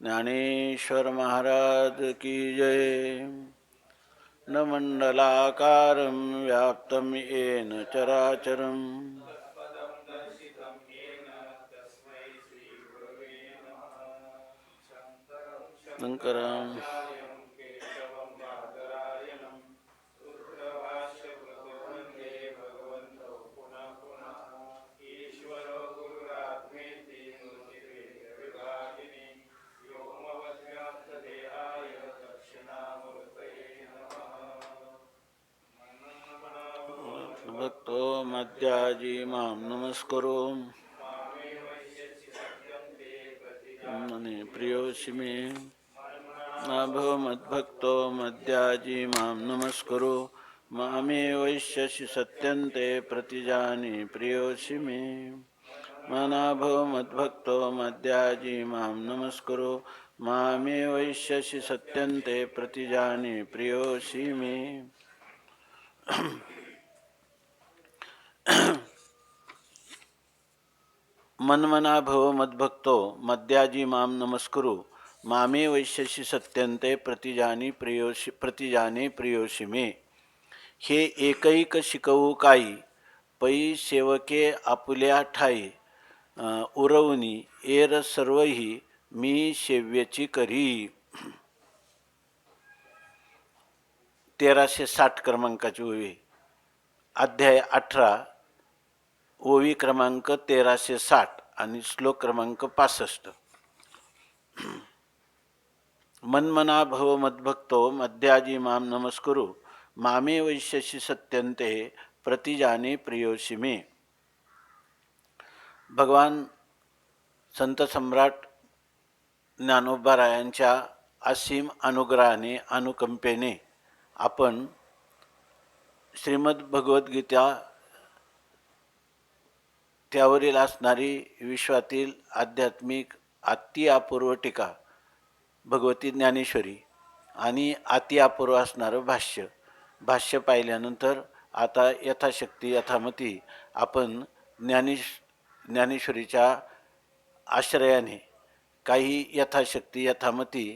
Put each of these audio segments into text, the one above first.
ज्ञानेश्वर महाराज की जय। न मंडलाकारं व्याप्तं येन चराचरं शङ्करं भक्तो मध्याजी मां नमस्करो मने प्रियोऽसि मे नाभो मद्भक्तो मध्याजी मां नमस्करो मामे वैश्यसि सत्यन्ते प्रतिजाने प्रियोऽसि मे मनाभो मद्भक्तो मध्याजी मां नमस्करो मामे वैश्यसि सत्यन्ते प्रतिजाने प्रियोऽसि मे। मन्मना भव मद्भक्तो मद्याजी माम नमस्कुरु मामे वैश्यसि सत्यन्ते प्रतिजाने प्रियोषि मे। हे एकैक शिकवू काही पै सेवके आपुल्या ठाई उरवणी एर सर्वही मी सेव्यची करी। 1360 क्रमांकाची ओवी, अध्याय 18, ओवी क्रमांक 1360 आणि श्लोक क्रमांक 65। मन्मना भव मद्भक्तो मध्याजी मां नमस्कुरु मामे वैश्यसि सत्यन्ते प्रतिजाने प्रियोषि मे। भगवान संत सम्राट ज्ञानोबारायांच्या असीम अनुग्रहाने अनुकंपेने आपण श्रीमद भगवद्गीता त्यावरील असणारी विश्वातील आध्यात्मिक अति अपूर्व टीका भगवती ज्ञानेश्वरी आणि अति अपूर्व असणारं भाष्य पाहिल्यानंतर आता यथाशक्ती यथामती आपण ज्ञानेश्वरीच्या आश्रयाने काही यथाशक्ती यथामती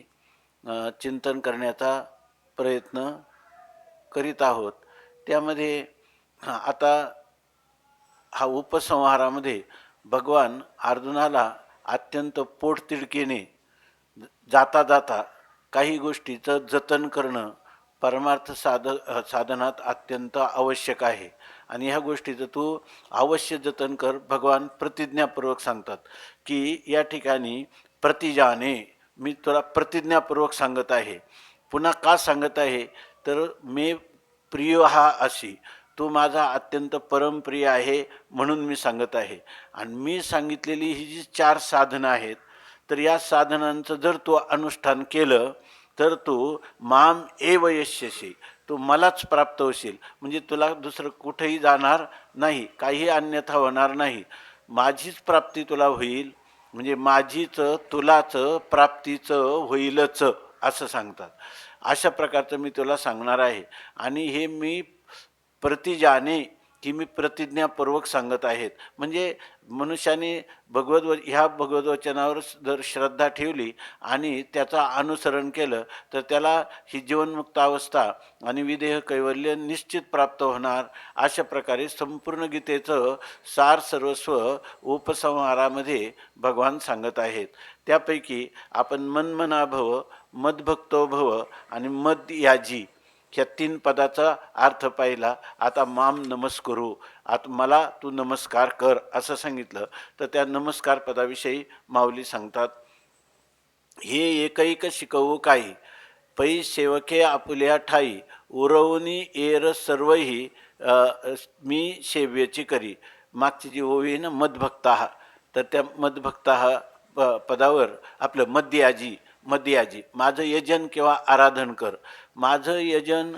चिंतन करण्याचा प्रयत्न करीत आहोत। त्यामध्ये आता हा उपसंहारामध्ये भगवान अर्जुनाला अत्यंत पोटतिडकीने जाता जाता काही गोष्टीचं जतन करणं परमार्थ साधनात अत्यंत आवश्यक आहे आणि ह्या गोष्टीचं तू अवश्य जतन कर। भगवान प्रतिज्ञापूर्वक सांगतात की या ठिकाणी प्रतिजाने, मी तुला प्रतिज्ञापूर्वक सांगत आहे। पुन्हा का सांगत आहे तर मे प्रिय हा अशी, तो माझा अत्यंत परमप्रिय आहे म्हणून मी सांगत आहे। आणि मी सांगितलेली ही जी 4 साधनं आहेत तर या साधनांचं जर तू अनुष्ठान केलं तर तू माम एव यस्यसि, तू मलाच प्राप्त होशील। म्हणजे तुला दुसरं कुठेही जाणार नाही, काही अन्यथा होणार नाही, माझीच प्राप्ती तुला होईल। म्हणजे माझीच तुलाच प्राप्तीचं होईलच असं सांगतात। अशा प्रकारचं मी तुला सांगणार आहे आणि हे मी प्रतिजाने की मी प्रतिज्ञापूर्वक सांगत आहेत। म्हणजे मनुष्याने ह्या भगवद्वचनावर जर श्रद्धा ठेवली आणि त्याचा अनुसरण केलं तर त्याला ही जीवनमुक्त अवस्था आणि विदेह कैवल्य निश्चित प्राप्त होणार। अशा प्रकारे संपूर्ण गीतेचं सार सर्वस्व उपसंहारामध्ये भगवान सांगत आहेत। त्यापैकी आपण मन्मना भव, मद्भक्तो भव आणि मद्याजी ह्या 3 पदाचा अर्थ पाहिला। आता माम नमस्कुरु, आता मला तू नमस्कार कर असं सांगितलं तर त्या नमस्कार पदाविषयी माऊली सांगतात, हे एकैक शिकवू काही पै सेवके आपुल्या ठाई उरवणी एर सर्वही मी सेव्यची करी। मागची जी ओवी ना मद्भक्ता, तर त्या मद्भक्ता पदावर आपलं मद्याजी माझं यजन किंवा आराधन कर, माझं यजन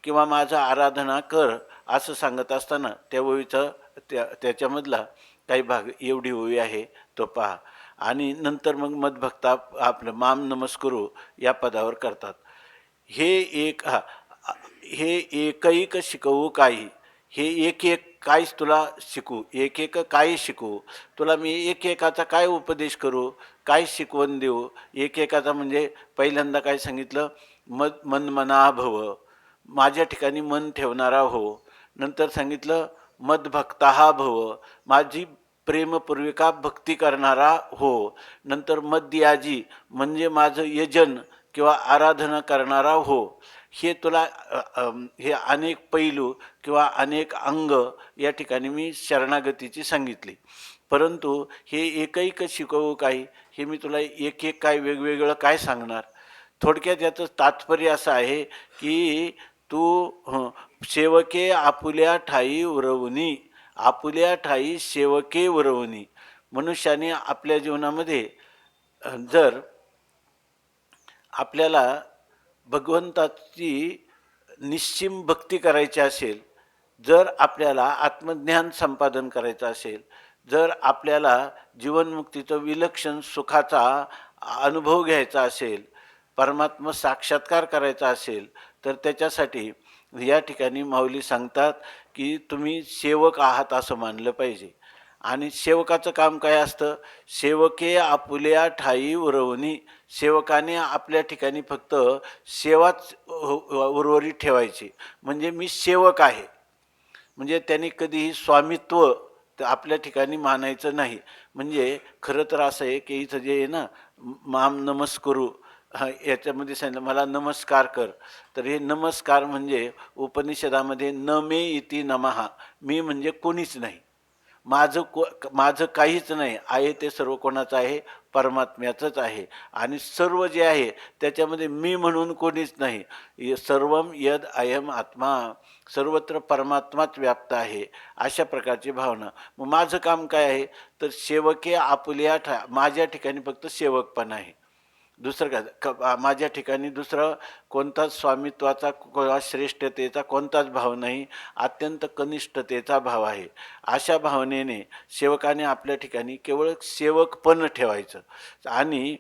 किंवा माझं आराधना कर असं सांगत असताना त्या ओवीचं त्याच्यामधला काही भाग एवढी ओवी आहे तो पहा। आणि नंतर मग मद्भक्ता आपलं माम नमस्कुरु या पदावर करतात। हे एकैक शिकवू काही, हे एक एक काहीच तुला शिकू, एक एक काय शिकू, तुला मी एक एकाचा काय उपदेश करू, काय शिकवण देऊ. एक एकाचा म्हणजे पहिल्यांदा काय सांगितलं, मनमना भव, माझ्या ठिकाणी मन ठेवणारा हो. नंतर सांगितलं मदभक्ता भव, माझी प्रेमपूर्विका भक्ती करणारा हो. नंतर मद्याजी म्हणजे माझं यजन किंवा आराधना करणारा हो. हे तुला हे अनेक पैलू किंवा अनेक अंग या ठिकाणी मी शरणागतीची सांगितली. परंतु हे एकैक शिकवू काही, हे मी तुला एक एक काय वेगवेगळं काय सांगणार. थोडक्यात याचं तात्पर्य असं आहे की तू सेवके आपुल्या ठाई उरवणी, आपुल्या ठाई सेवके उरवणी. मनुष्याने आपल्या जीवनामध्ये जर आपल्याला भगवंताची निश्चिम भक्ती करायची असेल, जर आपल्याला आत्मज्ञान संपादन करायचं असेल, जर आपल्याला जीवनमुक्तीचं विलक्षण सुखाचा अनुभव घ्यायचा असेल, परमात्मा साक्षात्कार करायचा असेल, तर त्याच्यासाठी या ठिकाणी माऊली सांगतात की तुम्ही सेवक आहात असं मानलं पाहिजे. आणि सेवकाचं काम काय असतं, सेवके आपुल्या ठाई उरवणी. सेवकाने आपल्या ठिकाणी फक्त सेवाच उर्वरित ठेवायची, म्हणजे मी सेवक आहे. म्हणजे त्यांनी कधीही स्वामित्व आपल्या ठिकाणी मानायचं नाही. म्हणजे खरं तर असं आहे की इथं जे आहे ना, माम नमस्कुरू, याच्यामध्ये सांगितलं मला नमस्कार कर. तर हे नमस्कार म्हणजे उपनिषदामध्ये न मे इति नमः, मी म्हणजे कोणीच नाही, माझं काहीच नाही, आहे ते सर्व कोणाचं आहे, परमात्म्याचंच आहे. आणि सर्व जे आहे त्याच्यामध्ये मी म्हणून कोणीच नाही. सर्वम यद अयम आत्मा, सर्वत्र परमात्माच व्याप्त आहे, अशा प्रकारची भावना. मग माझं काम काय आहे, तर सेवके आपुल्या माझ्या ठिकाणी फक्त सेवकपण आहे, दुसरं काय माझ्या ठिकाणी दुसरं कोणताच स्वामित्वाचा किंवा श्रेष्ठतेचा कोणताच भाव नाही, अत्यंत कनिष्ठतेचा भाव आहे. अशा भावनेने सेवकाने आपल्या ठिकाणी केवळ सेवकपण ठेवायचं. आणि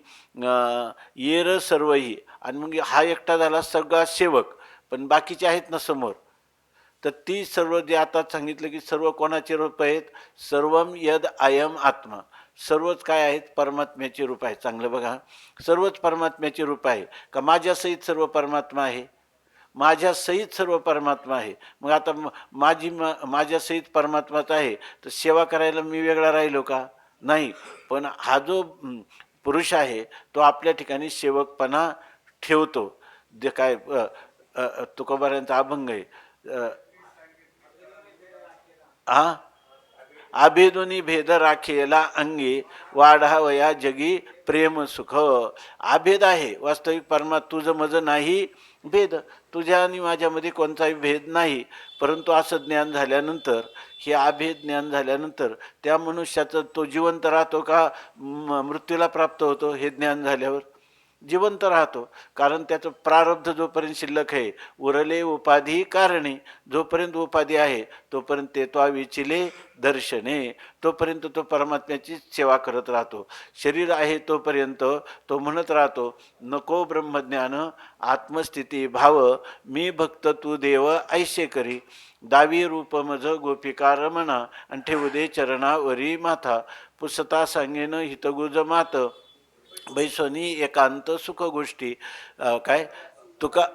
येर सर्वही, आणि मग हा एकटा झाला सगळा सेवक, पण बाकीचे आहेत ना समोर, तर ती सर्व जे आता सांगितलं की सर्व कोणाचे रूप आहेत, सर्वम यद अयम आत्मा, सर्वच काय आहेत, परमात्म्याचे रूप आहे. चांगलं बघा, सर्वच परमात्म्याचे रूप आहे का माझ्यासहित सर्व परमात्मा आहे, माझ्यासहित सर्व परमात्मा आहे. मग आता माझ्यासहित परमात्माच आहे, तर सेवा करायला मी वेगळा राहिलो का, नाही. पण हा जो पुरुष आहे तो आपल्या ठिकाणी सेवकपणा ठेवतो. जे काय तुकोबारांचा अभंग आहे, हा, आभेदुनी भेद राखेला अंगी, वाढावया जगी प्रेम सुख. आभेद आहे वास्तविक परमात्मा, तुझं माझं नाही भेद, तुझ्या आणि माझ्यामध्ये कोणताही भेद नाही. परंतु असं ज्ञान झाल्यानंतर, हे आभेद ज्ञान झाल्यानंतर त्या मनुष्याचं तो जिवंत राहतो का मृत्यूला प्राप्त होतो, हे ज्ञान झाल्यावर जिवंत राहतो. कारण त्याचं प्रारब्ध जोपर्यंत शिल्लक आहे, उरले उपाधी कारणे, जोपर्यंत उपाधी आहे तोपर्यंत ते तो विचिले दर्शने, तोपर्यंत तो परमात्म्याची सेवा करत राहतो. शरीर आहे तोपर्यंत तो म्हणत राहतो, नको ब्रह्मज्ञान आत्मस्थिती भाव, मी भक्त तू देव ऐशे करी, दावी रूप मज गोपिका रमणा, आणि ठेवू दे चरणावरी माथा, पुसता सांगेन हितगुज मात, बैसोनी एकांत सुख गोष्टी. काय तुका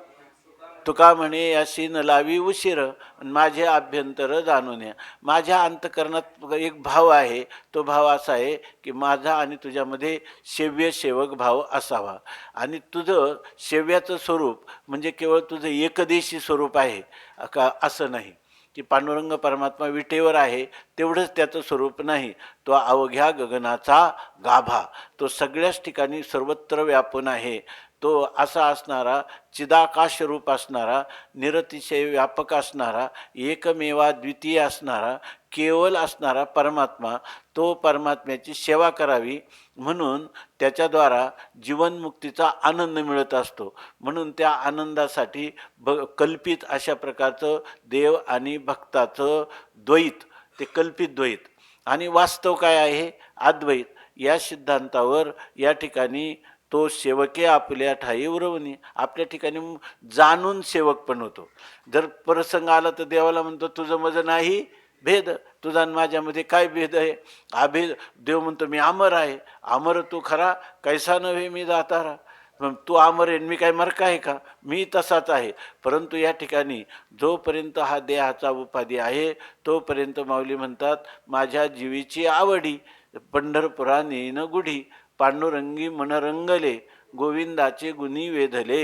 तुका म्हणे याशी न लावी उशीर, माझे अभ्यंतर जाणून या. माझ्या अंतकरणात एक भाव आहे, तो भाव असा आहे की माझा आणि तुझ्यामध्ये सेव्य सेवक भाव असावा. आणि तुझं सेव्याचं स्वरूप म्हणजे केवळ तुझं एकदेशी स्वरूप आहे का, असं नाही की पांडुरंग परमात्मा विटेवर आहे तेवढंच त्याचं स्वरूप नाही. तो अवघ्या गगनाचा गाभा, तो सगळ्याच ठिकाणी सर्वत्र व्यापून आहे. तो असा असणारा चिदाकाश रूप असणारा, निरतिशय व्यापक असणारा, एकमेवा द्वितीय असणारा, केवल असणारा परमात्मा, तो परमात्म्याची सेवा करावी म्हणून त्याच्याद्वारा जीवनमुक्तीचा आनंद मिळत असतो. म्हणून त्या आनंदासाठी कल्पित अशा प्रकारचं देव आणि भक्ताचं द्वैत, ते कल्पित द्वैत, आणि वास्तव काय आहे अद्वैत, या सिद्धांतावर या ठिकाणी तो सेवके आपल्या ठाई उरवणी. आपल्या ठिकाणी जाणून सेवक पण होतो. जर प्रसंग आला तर देवाला म्हणतो तुझं माझं नाही भेद, तुझा आणि माझ्यामध्ये काय भेद आहे? अभेद. देव म्हणतो मी अमर आहे. अमर तू खरा, कैसा नव्हे मी जातारा. तू अमर आहे, मी काय मरका आहे का? मी तसाच आहे. परंतु या ठिकाणी जोपर्यंत हा देहाचा उपाधी आहे तोपर्यंत माऊली म्हणतात माझ्या जीवीची आवडी. पंढरपुरा नेन गुढी, पांडुरंगी मन रंगले, गोविंदाचे गुणी वेधले.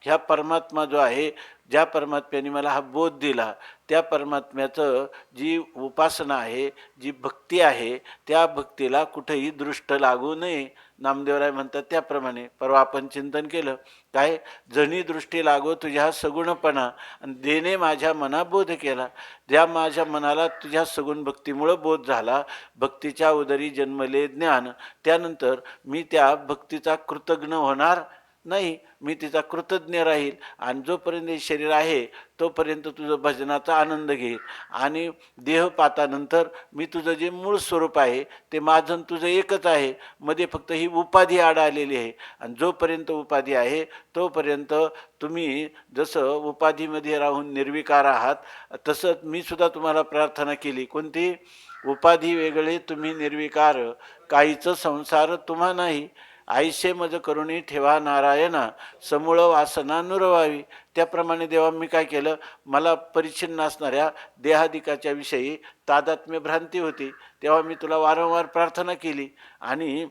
ह्या परमात्मा जो आहे, ज्या परमात्म्याने मला हा बोध दिला, त्या परमात्म्याचं जी उपासना आहे, जी भक्ती आहे, त्या भक्तीला कुठेही दृष्ट लागू नये. नामदेवराय म्हणतात त्याप्रमाणे परवा आपण चिंतन केलं काय, जणी दृष्टी लागो तुझ्या सगुणपणा आणि देणे माझ्या मना बोध केला. ज्या माझ्या मनाला तुझ्या सगुण भक्तीमुळं बोध झाला, भक्तीच्या उदरी जन्मले ज्ञान, त्यानंतर मी त्या भक्तीचा कृतज्ञ होणार नाही, मी तिचा कृतज्ञ राहील. आणि जोपर्यंत हे शरीर आहे तोपर्यंत तुझं भजनाचा आनंद घेईल. आणि देहपातानंतर मी तुझं जे मूळ स्वरूप आहे ते माझं तुझं एकच आहे, मध्ये फक्त ही उपाधी आड आलेली आहे. आणि जोपर्यंत उपाधी आहे तोपर्यंत तुम्ही जसं उपाधीमध्ये राहून निर्विकार आहात, तसंच मी सुद्धा तुम्हाला प्रार्थना केली. कोणती? उपाधी वेगळे तुम्ही निर्विकार, काहीच संसार तुम्हा नाही. आईसे मज करुणी ठेवा नारायणा, समूळ वासना नुरवावी. त्याप्रमाणे देवा मी काय केलं, मला परिच्छिन्न असणाऱ्या देहादिकाच्या विषयी तादात्म्य भ्रांती होती, तेव्हा मी तुला वारंवार प्रार्थना केली. आणि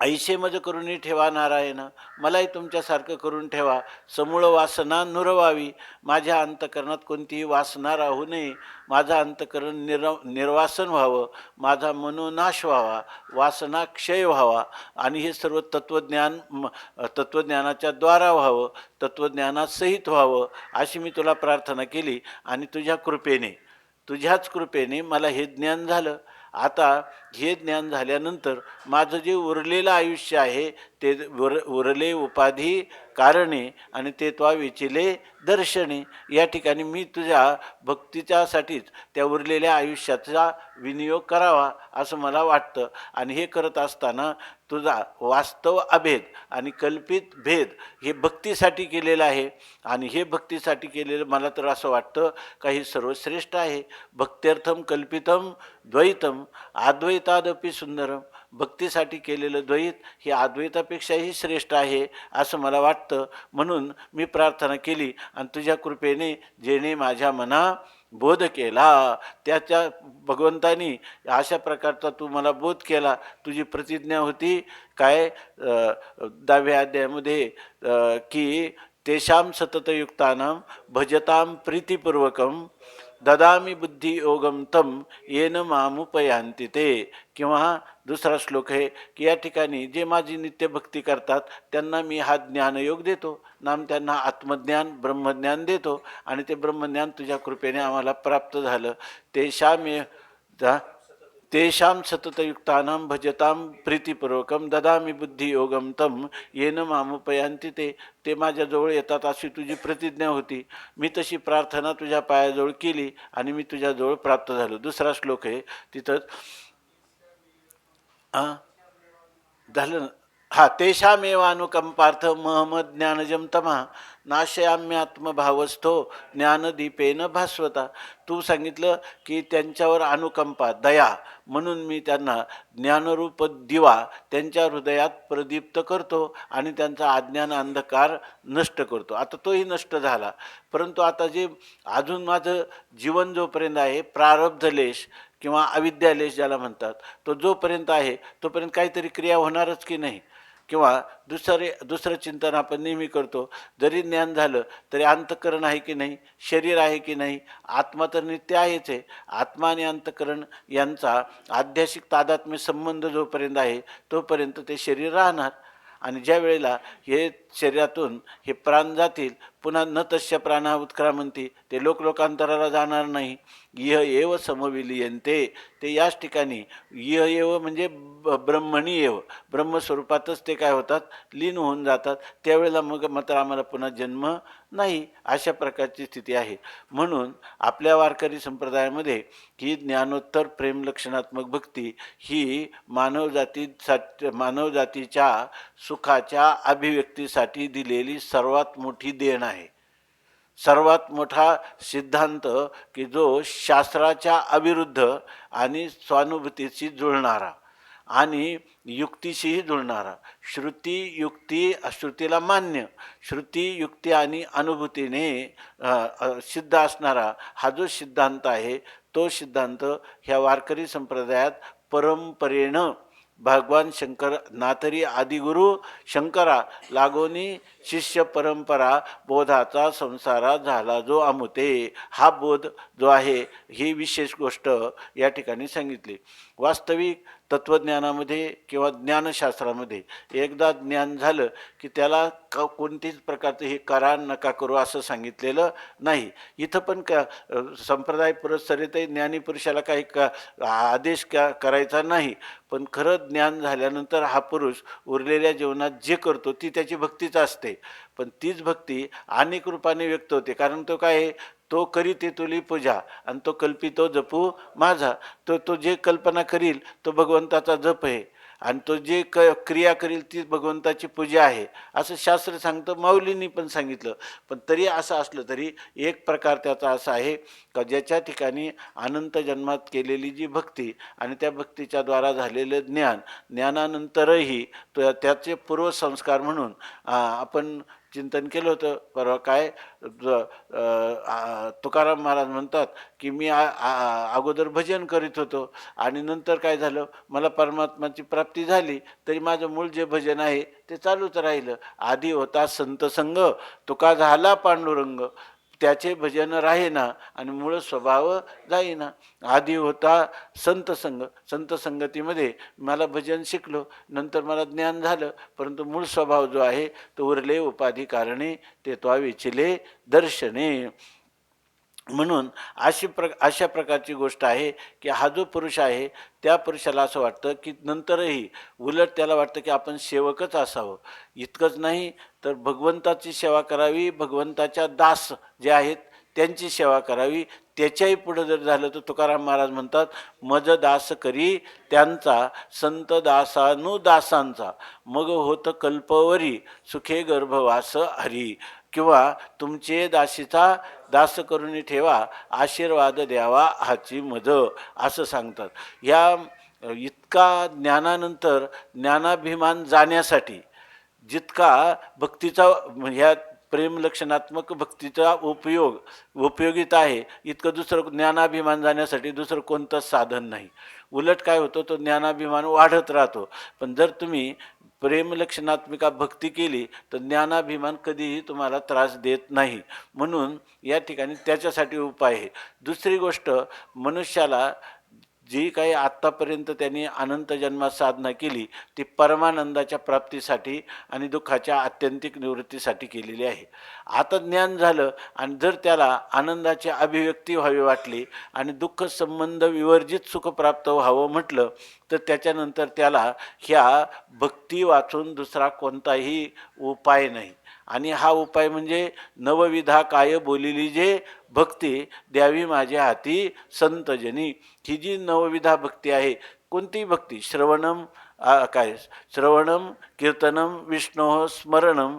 ऐसे मज करुणी ठेवा नारायणा, मलाही तुमच्यासारखं करून ठेवा. समूळ वासना नुरवावी, माझ्या अंतकरणात कोणतीही वासना राहू नये. माझं अंतकरण निर्वासन व्हावं, माझा मनोनाश व्हावा, वासना क्षय व्हावा. आणि हे सर्व तत्त्वज्ञानाच्या द्वारा व्हावं, तत्त्वज्ञानासहित व्हावं, अशी मी तुला प्रार्थना केली. आणि तुझ्याच कृपेने मला हे ज्ञान झालं. आता हे ज्ञान झाल्यानंतर माझं जे उरलेलं आयुष्य आहे ते उरले उपाधी कारणे आणि ते त्वा विचिले दर्शने. या ठिकाणी मी तुझ्या भक्तीच्यासाठीच त्या उरलेल्या आयुष्याचा विनियोग करावा असं मला वाटतं. आणि हे करत असताना तुझा वास्तव अभेद आणि कल्पित भेद हे भक्तीसाठी केलेलं आहे. आणि हे भक्तीसाठी केलेलं मला तर असं वाटतं काही सर्वश्रेष्ठ आहे. भक्त्यर्थम कल्पितम द्वैतम अद्वैतादपि सुंदरम. भक्तीसाठी केलेलं द्वैत हे अद्वैतापेक्षाही श्रेष्ठ आहे असं मला वाटतं. म्हणून मी प्रार्थना केली आणि तुझ्या कृपेने जेणे माझ्या मना बोध केला, त्याच्या भगवंतानी अशा प्रकारचा तू मला बोध केला. तुझी प्रतिज्ञा होती काय 10व्या अध्यायामध्ये की तेषां सततयुक्तानां भजतां प्रीतिपूर्वकं ददामी बुद्धी योगम तम येन मामुपयांती ते. किंवा दुसरा श्लोक आहे की या ठिकाणी जे माझी नित्यभक्ती करतात त्यांना मी हा ज्ञानयोग देतो, नाम त्यांना आत्मज्ञान ब्रह्मज्ञान देतो. आणि ते ब्रह्मज्ञान तुझ्या कृपेने आम्हाला प्राप्त झालं. तेषां सततयुक्तानां भजतां प्रीतिपूर्वकं ददामी बुद्धियोगं तं येन मामुपयांती ते. ते माझ्याजवळ येतात अशी तुझी प्रतिज्ञा होती. मी तशी प्रार्थना तुझ्या पायाजवळ केली आणि मी तुझ्याजवळ प्राप्त झालो. दुसरा श्लोक आहे तिथंच झालं. तेषामेवानुकंपार्थ महमद ज्ञानजम तमा नाशयाम्यात्मभावस्थो ज्ञानदीपेन भास्वता. तू सांगितलं की त्यांच्यावर अनुकंपा दया म्हणून मी त्यांना ज्ञानरूप दिवा त्यांच्या हृदयात प्रदीप्त करतो आणि त्यांचा अज्ञान अंधकार नष्ट करतो. आता तोही नष्ट झाला, परंतु आता जे अजून माझं जीवन जोपर्यंत आहे प्रारब्धलेश किंवा अविद्यालेश ज्याला म्हणतात, तो जोपर्यंत आहे तोपर्यंत काहीतरी क्रिया होणारच की नाही. किंवा दुसरं चिंतन आपण नेहमी करतो, जरी ज्ञान झालं तरी अंतःकरण आहे की नाही, शरीर आहे की नाही. आत्मा तर नित्य आहेच आहे. आत्मा आणि अंतःकरण यांचा आध्यात्मिक तादात्म्य संबंध जोपर्यंत आहे तोपर्यंत ते शरीर राहणार. आणि ज्या वेळेला हे शरीरातून हे प्राण जातील, पुन्हा न तस्य प्राणा उत्क्रामंती, ते लोकांतराला जाणार नाही. इह एव समविलियंते, ते याच ठिकाणी इह एव म्हणजे ब्रह्मणी एव, ब्रह्मस्वरूपातच ते काय होतात, लीन होऊन जातात. त्यावेळेला मग मात्र आम्हाला पुन्हा जन्म नाही, अशा प्रकारची स्थिती आहे. म्हणून आपल्या वारकरी संप्रदायामध्ये ही ज्ञानोत्तर प्रेमलक्षणात्मक भक्ती ही मानवजातीच्या सुखाच्या अभिव्यक्तीसाठी दिलेली सर्वात मोठी देण आहे. सर्वात मोठा सिद्धांत की जो शास्त्राच्या अविरुद्ध आणि स्वानुभूतीशी जुळणारा आणि युक्तीशीही जुळणारा, श्रुतीला मान्य, श्रुती युक्ती आणि अनुभूतीने सिद्ध असणारा हा जो सिद्धांत आहे, तो सिद्धांत ह्या वारकरी संप्रदायात परंपरेनं भगवान शंकर नातरी आदिगुरु शंकरा लागोनी शिष्य परंपरा बोधाचा संसारा झाला जो अमुते, हा बोध जो आहे ही विशेष गोष्ट या ठिकाणी सांगितली. वास्तविक तत्त्वज्ञानामध्ये किंवा ज्ञानशास्त्रामध्ये एकदा ज्ञान झालं की त्याला कोणतीच प्रकारचं हे करा नका करू असं सांगितलेलं नाही. इथं पण संप्रदाय पुरस्सरितही ज्ञानी पुरुषाला काही आदेश करायचा नाही. पण खरं ज्ञान झाल्यानंतर हा पुरुष उरलेल्या जीवनात जे करतो ती त्याची भक्तीच असते. पण तीच भक्ती अनेक रूपाने व्यक्त होते. कारण तो काय आहे, तो करीते तुली पूजा आणि तो कल्पितो जपू माझा. तो जे कल्पना करील तो भगवंताचा जप आहे आणि तो जे क्रिया करील ती भगवंताची पूजा आहे असं शास्त्र सांगतं. माऊलींनी पण सांगितलं. पण तरी असं असलं तरी एक प्रकार त्याचा असा आहे का ज्याच्या ठिकाणी अनंत जन्मात केलेली जी भक्ती आणि त्या भक्तीच्या द्वारा झालेलं ज्ञानानंतरही त्याचे पूर्वसंस्कार म्हणून आपण चिंतन केलं होतं परवा. काय तुकाराम महाराज म्हणतात की मी अगोदर भजन करीत होतो आणि नंतर काय झालं, मला परमात्माची प्राप्ती झाली, तरी माझं मूळ जे भजन आहे ते चालूच राहिलं. आधी होता संत संग, तुका झाला पांडुरंग, त्याचे भजन राहेना आणि मूळ स्वभाव जाईना. आधी होता संत संगतीमध्ये मला भजन शिकलो, नंतर मला ज्ञान झालं, परंतु मूळ स्वभाव जो आहे तो उरले उपाधी कारणे, ते त्वा विचिले दर्शने. म्हणून अशा प्रकारची गोष्ट आहे की हा जो पुरुष आहे त्या पुरुषाला असं वाटतं की नंतरही उलट त्याला वाटतं की आपण सेवकच असावं. इतकंच नाही तर भगवंताची सेवा करावी, भगवंताच्या दास जे आहेत त्यांची सेवा करावी. त्याच्याही पुढं जर झालं तर तुकाराम महाराज म्हणतात, मज दास करी त्यांचा संत दासानुदासांचा, मग होत कल्पवरी सुखे गर्भवास हरी. किंवा तुमचे दासीचा दास करून ठेवा, आशीर्वाद द्यावा हाची मज, असं सांगतात. या इतका ज्ञानानंतर ज्ञानाभिमान जाण्यासाठी जितका भक्तीचा ह्या प्रेमलक्षणात्मक भक्तीचा उपयोगिता आहे, इतकं दुसरं ज्ञानाभिमान जाण्यासाठी दुसरं कोणतंच साधन नाही. उलट काय होतं, तो ज्ञानाभिमान वाढत राहतो. पण जर तुम्ही प्रेमलक्षणात्मिका भक्ती केली तर ज्ञानाभिमान कधीही तुम्हाला त्रास देत नाही. म्हणून या ठिकाणी त्याच्यासाठी उपाय आहे. दुसरी गोष्ट, मनुष्याला जी काही आत्तापर्यंत त्यांनी अनंत जन्मात साधना केली ती परमानंदाच्या प्राप्तीसाठी आणि दुःखाच्या आत्यंतिक निवृत्तीसाठी केलेली आहे. आता ज्ञान झालं आणि जर त्याला आनंदाची अभिव्यक्ती व्हावी वाटली आणि दुःख संबंध विवर्जित सुख प्राप्त व्हावं म्हटलं तर त्याच्यानंतर त्याला ह्या भक्ती वाचून दुसरा कोणताही उपाय नाही. आणि हा उपाय म्हणजे नवविधा काय बोलिली जे भक्ती द्यावी माझ्या हाती संतजनी. ही जी नवविधा भक्ती आहे, कोणती भक्ती? श्रवणम, श्रवणम, कीर्तनम, विष्णो स्मरणम,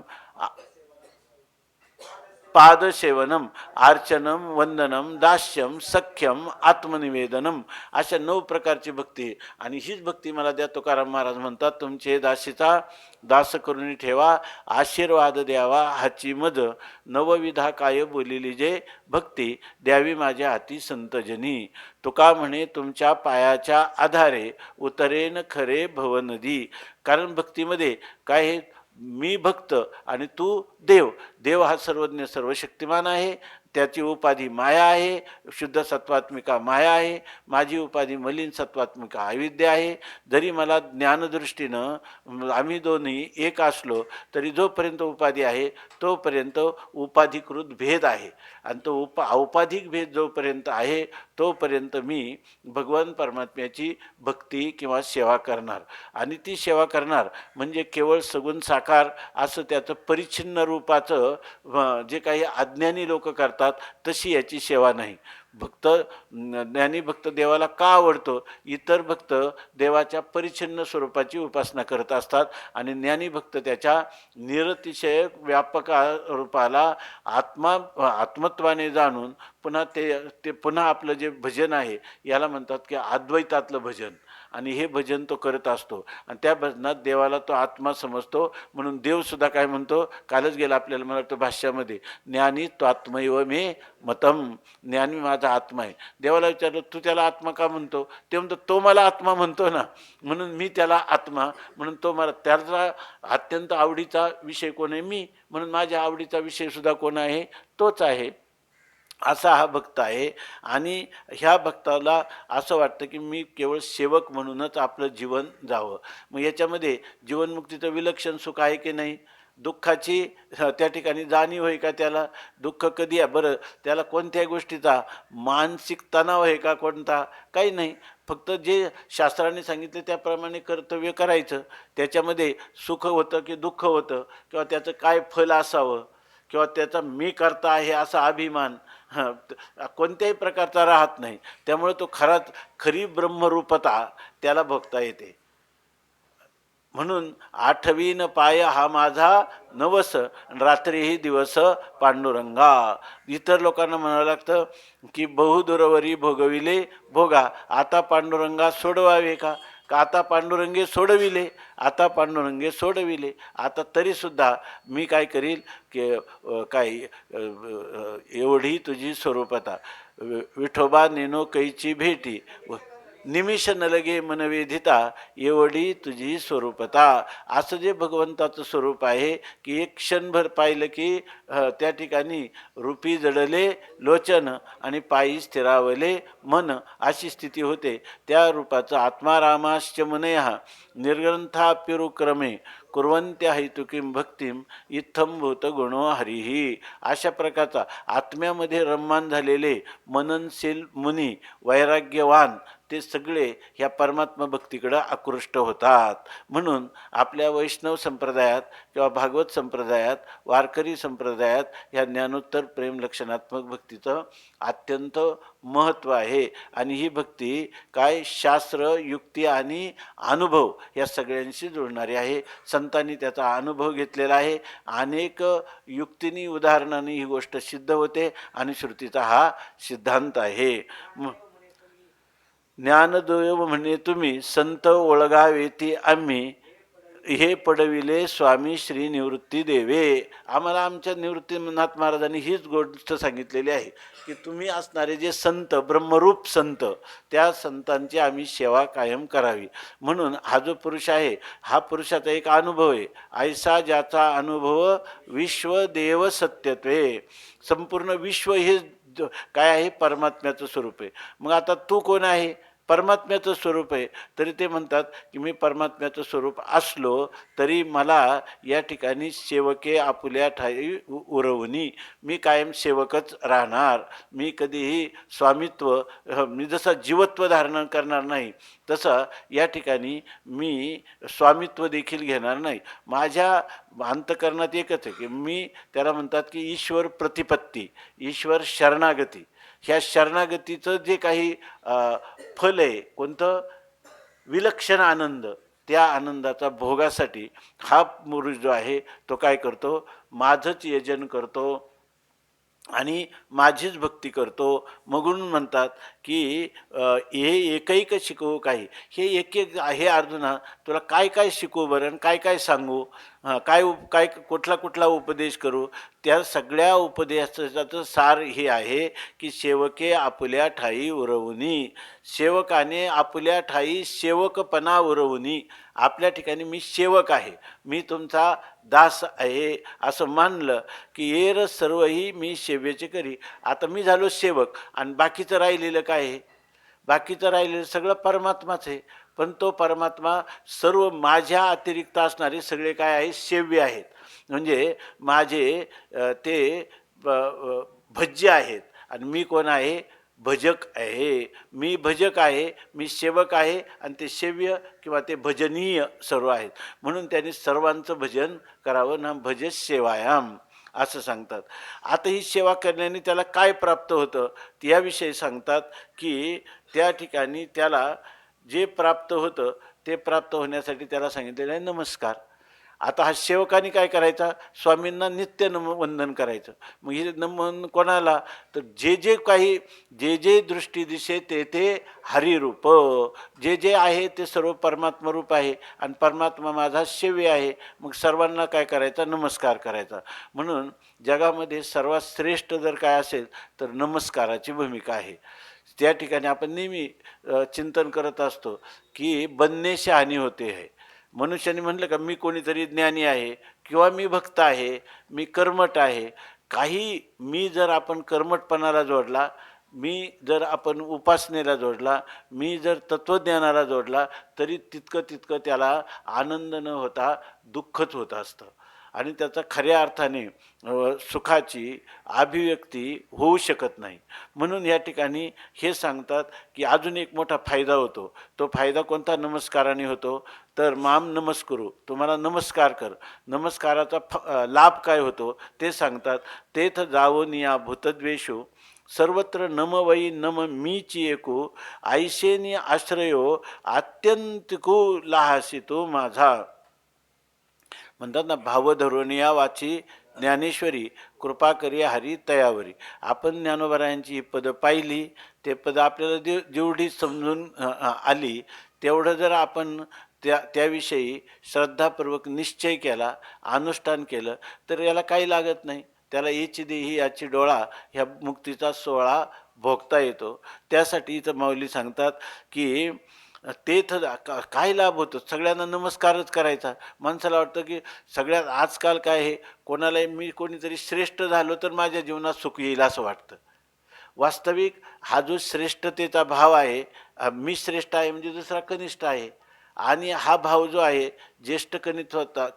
पादसेवनम, अर्चनम, वंदनम, दास्यम, सख्यम, आत्मनिवेदनम, अशा 9 प्रकारची भक्ती. आणि हीच भक्ती मला द्या. तुकाराम महाराज म्हणतात, तुमचे दासीचा दास करून ठेवा, आशीर्वाद द्यावा हाची मज, नवविधा काय बोलिली जे भक्ती द्यावी माझ्या हाती संतजनी. तुका म्हणे तुमच्या पायाच्या आधारे उतरेन खरे भवनदी. कारण भक्तीमध्ये काय आहे, मी भक्त आणि तू देव. देव हा सर्वज्ञ सर्वशक्तिमान आहे. त्याची उपाधी माया आहे, शुद्ध सत्वात्मिका माया आहे, माझी उपाधी मलिन सत्वात्मिका अविद्या आहे. जरी मला ज्ञानदृष्टीनं आम्ही दोन्ही एक असलो तरी जोपर्यंत उपाधी आहे तोपर्यंत उपाधिकृत भेद आहे, आणि तो औपाधिक भेद जोपर्यंत आहे तोपर्यंत मी भगवान परमात्म्याची भक्ती किंवा सेवा करणार. आणि ती सेवा करणार म्हणजे केवळ सगुण साकार असं त्याचं परिच्छिन्न रूपाचं जे काही अज्ञानी लोक करतात तशी याची सेवा नाही. भक्त ज्ञानी भक्त देवाला का आवडतो? इतर भक्त देवाच्या परिच्छिन्न स्वरूपाची उपासना करत असतात आणि ज्ञानी भक्त त्याच्या निरतिशय व्यापक रूपाला आत्मत्वाने जाणून पुन्हा ते पुन्हा आपलं जे भजन आहे याला म्हणतात की अद्वैतातलं भजन, आणि हे भजन तो करत असतो आणि त्या भजनात देवाला तो आत्मा समजतो. म्हणून देवसुद्धा काय म्हणतो, कालच गेला आपल्याला मला वाटतं भाष्यामध्ये, ज्ञानी त्वात्मैव मे मतम, ज्ञानी माझा आत्मा आहे. देवाला विचारलं तू त्याला आत्मा का म्हणतो? ते म्हणतो तो मला आत्मा म्हणतो ना, म्हणून मी त्याला आत्मा, म्हणून तो मला, त्याचा अत्यंत आवडीचा विषय कोण आहे? मी, म्हणून माझ्या आवडीचा विषयसुद्धा कोण आहे? तोच आहे. असा हा भक्त आहे. आणि ह्या भक्ताला असं वाटतं की मी केवळ सेवक म्हणूनच आपलं जीवन जावं. मग याच्यामध्ये जीवनमुक्तीचं विलक्षण सुख आहे की नाही? दुःखाची त्या ठिकाणी जाणीव आहे का त्याला? दुःख कधी आहे बरं? त्याला कोणत्याही गोष्टीचा मानसिक तणाव आहे का कोणता? काही नाही. फक्त जे शास्त्राने सांगितले त्याप्रमाणे कर्तव्य करायचं. त्याच्यामध्ये सुख होतं की दुःख होतं, किंवा त्याचं काय फल असावं, किंवा त्याचा मी करता आहे असा अभिमान कोणत्याही प्रकारचा राहत नाही. त्यामुळे तो खरी ब्रह्मरूपता त्याला भोगता येते. म्हणून आठवीन पाय हा माझा नवस, रात्रीही दिवस पांडुरंगा. इतर लोकांना म्हणावं लागतं की बहुदुरवरी भोगविले भोगा, आता पांडुरंगा सोडवावे का? का आता पांडुरंगे सोडविले, आता पांडुरंगे सोडविले. आता तरीसुद्धा मी काय करील की काय एवढी तुझी स्वरूपता, विठोबा नेनो कैची भेटी, निमिष न लगे मनवेधिता, एवढी तुझी स्वरूपता. असं जे भगवंताचं स्वरूप आहे की एक क्षणभर पाहिलं की त्या ठिकाणी रूपी जडले लोचन आणि पायी स्थिरावले मन, अशी स्थिती होते. त्या रूपाचं आत्मारामाश्च मनयः निर्ग्रंथाप्युरुक्रमे कुर्वन्त्या हेतुकीम भक्तिम इत्थम भूत गुणो हरिही. अशा प्रकारचा आत्म्यामध्ये रममान झालेले मननशील मुनी, वैराग्यवान, ते सगळे ह्या परमात्मा भक्तीकडं आकृष्ट होतात. म्हणून आपल्या वैष्णव संप्रदायात किंवा भागवत संप्रदायात, वारकरी संप्रदायात ह्या ज्ञानोत्तर प्रेम लक्षणात्मक भक्तीचं अत्यंत महत्त्व आहे. आणि ही भक्ती काय शास्त्र, युक्ती आणि अनुभव या सगळ्यांशी जुळणारी आहे. संतांनी त्याचा अनुभव घेतलेला आहे. अनेक युक्तींनी, उदाहरणांनी ही गोष्ट सिद्ध होते आणि श्रुतीचा हा सिद्धांत आहे. ज्ञानदेव म्हणे तुम्ही संत ओळगावेती आम्ही, हे पडविले स्वामी श्री निवृत्ती देवे. आम्हाला आमच्या निवृत्तीनाथ महाराजांनी हीच गोष्ट सांगितलेली आहे की तुम्ही असणारे जे संत, ब्रह्मरूप संत, त्या संतांची आम्ही सेवा कायम करावी. म्हणून हा जो पुरुष आहे हा पुरुषाचा एक अनुभव आहे. ऐसा ज्याचा अनुभव विश्वदेव सत्यत्वे. संपूर्ण विश्व हे काय आहे? परमात्म्याचं स्वरूप आहे. मग आता तू कोण आहे? परमात्म्याचं स्वरूप आहे. तरी ते म्हणतात की मी परमात्म्याचं स्वरूप असलो तरी मला या ठिकाणी सेवके आपुल्या ठाई उरवणी, मी कायम सेवकच राहणार. मी कधीही स्वामित्व, मी जसा जीवत्व धारण करणार नाही तसं या ठिकाणी मी स्वामित्व देखील घेणार नाही. माझ्या अंतकरणात एकच आहे की मी, त्याला म्हणतात की ईश्वर प्रतिपत्ती, ईश्वर शरणागती. ह्या शरणागतीचं जे काही फल आहे कोणतं? विलक्षण आनंद. त्या आनंदाचा भोगासाठी हा पुरुष जो आहे तो काय करतो? माझंच यजन करतो आणि माझीच भक्ती करतो. म्हणून म्हणतात की हे एकैक शिकवू काही. हे एक एक हे अर्जुना, तुला काय काय शिकवू बरं, काय काय सांगू, काय कुठला उपदेश करू? त्या सगळ्या उपदेशाचं सार हे आहे की सेवके आपुल्या ठाई उरवणी. सेवकाने आपुल्या ठाई सेवकपणा उरवणी. आपल्या ठिकाणी मी सेवक आहे, मी तुमचा दास आहे असं मानलं की येर सर्वही मी सेवेचे करी. आता मी झालो सेवक आणि बाकीचं राहिलेलं काय आहे? बाकीचं राहिलेलं सगळं परमात्माच आहे. पण तो परमात्मा सर्व माझ्या अतिरिक्त असणारे सगळे काय आहे? सेव्य आहेत. म्हणजे माझे ते भज्य आहेत आणि मी कोण आहे? भजक आहे. मी भजक आहे, मी सेवक आहे आणि ते सेव्य किंवा ते भजनीय सर्व आहेत. म्हणून त्यांनी सर्वांचं भजन करावं ना, भज सेवायाम असं सांगतात. आता ही सेवा करण्याने त्याला काय प्राप्त होतं याविषयी सांगतात की त्या ठिकाणी त्याला जे प्राप्त होतं ते प्राप्त होण्यासाठी त्याला सांगितलेलं आहे नमस्कार. आता हा सेवकाने काय करायचा? स्वामींना नित्य वंदन करायचं. मग हे नमन कोणाला? तर जे जे काही जे जे दृष्टी दिसे ते ते हरिरूप, जे जे आहे ते सर्व परमात्मा रूप आहे आणि परमात्मा माझा सेव्य आहे. मग सर्वांना काय करायचा? नमस्कार करायचा. म्हणून जगामध्ये सर्वात श्रेष्ठ जर काय असेल तर नमस्काराची भूमिका आहे. त्या ठिकाणी आपण नेहमी चिंतन करत असतो की बनने से हानी होते है. मनुष्याने म्हटलं का मी कोणीतरी ज्ञानी आहे किंवा मी भक्त आहे, मी कर्मठ आहे. काही मी जर आपण कर्मठपणाला जोडला, मी जर आपण उपासनेला जोडला, मी जर तत्त्वज्ञानाला जोडला तरी तितकं तितकं त्याला आनंद न होता दुःखच होत असतं आणि त्याचा खऱ्या अर्थाने सुखाची अभिव्यक्ती होऊ शकत नाही. म्हणून या ठिकाणी हे सांगतात की अजून एक मोठा फायदा होतो. तो फायदा कोणता? नमस्काराने होतो. तर माम नमस्कुरू, तुम्हाला नमस्कार कर. नमस्काराचा लाभ काय होतो ते सांगतात. तेथ जावून या भूतद्वेषू सर्वत्र नम वै नम मीची एकू ऐशेनी आश्रयो आत्यंतिकू लाहासी तो माझा. म्हणतात ना, भाव धरून या वाची ज्ञानेश्वरी कृपा करी हरी तयावरी. आपण ज्ञानोबरायांची ही पदं पाहिली, ते पदं आपल्याला जेवढी समजून आली तेवढं जर आपण त्याविषयी श्रद्धापूर्वक निश्चय केला, अनुष्ठान केलं तर याला काही लागत नाही. त्याला याची देही याची डोळा ह्या मुक्तीचा सोहळा भोगता येतो. त्यासाठी इथं माऊली सांगतात की तेथ काय लाभ होतो? सगळ्यांना नमस्कारच करायचा. माणसाला वाटतं की सगळ्यात आजकाल काय आहे, कोणालाही मी कोणीतरी श्रेष्ठ झालो तर माझ्या जीवनात सुख येईल असं वाटतं. वास्तविक हा जो श्रेष्ठतेचा भाव आहे, मी श्रेष्ठ आहे म्हणजे दुसरा कनिष्ठ आहे, आणि हा भाव जो आहे ज्येष्ठ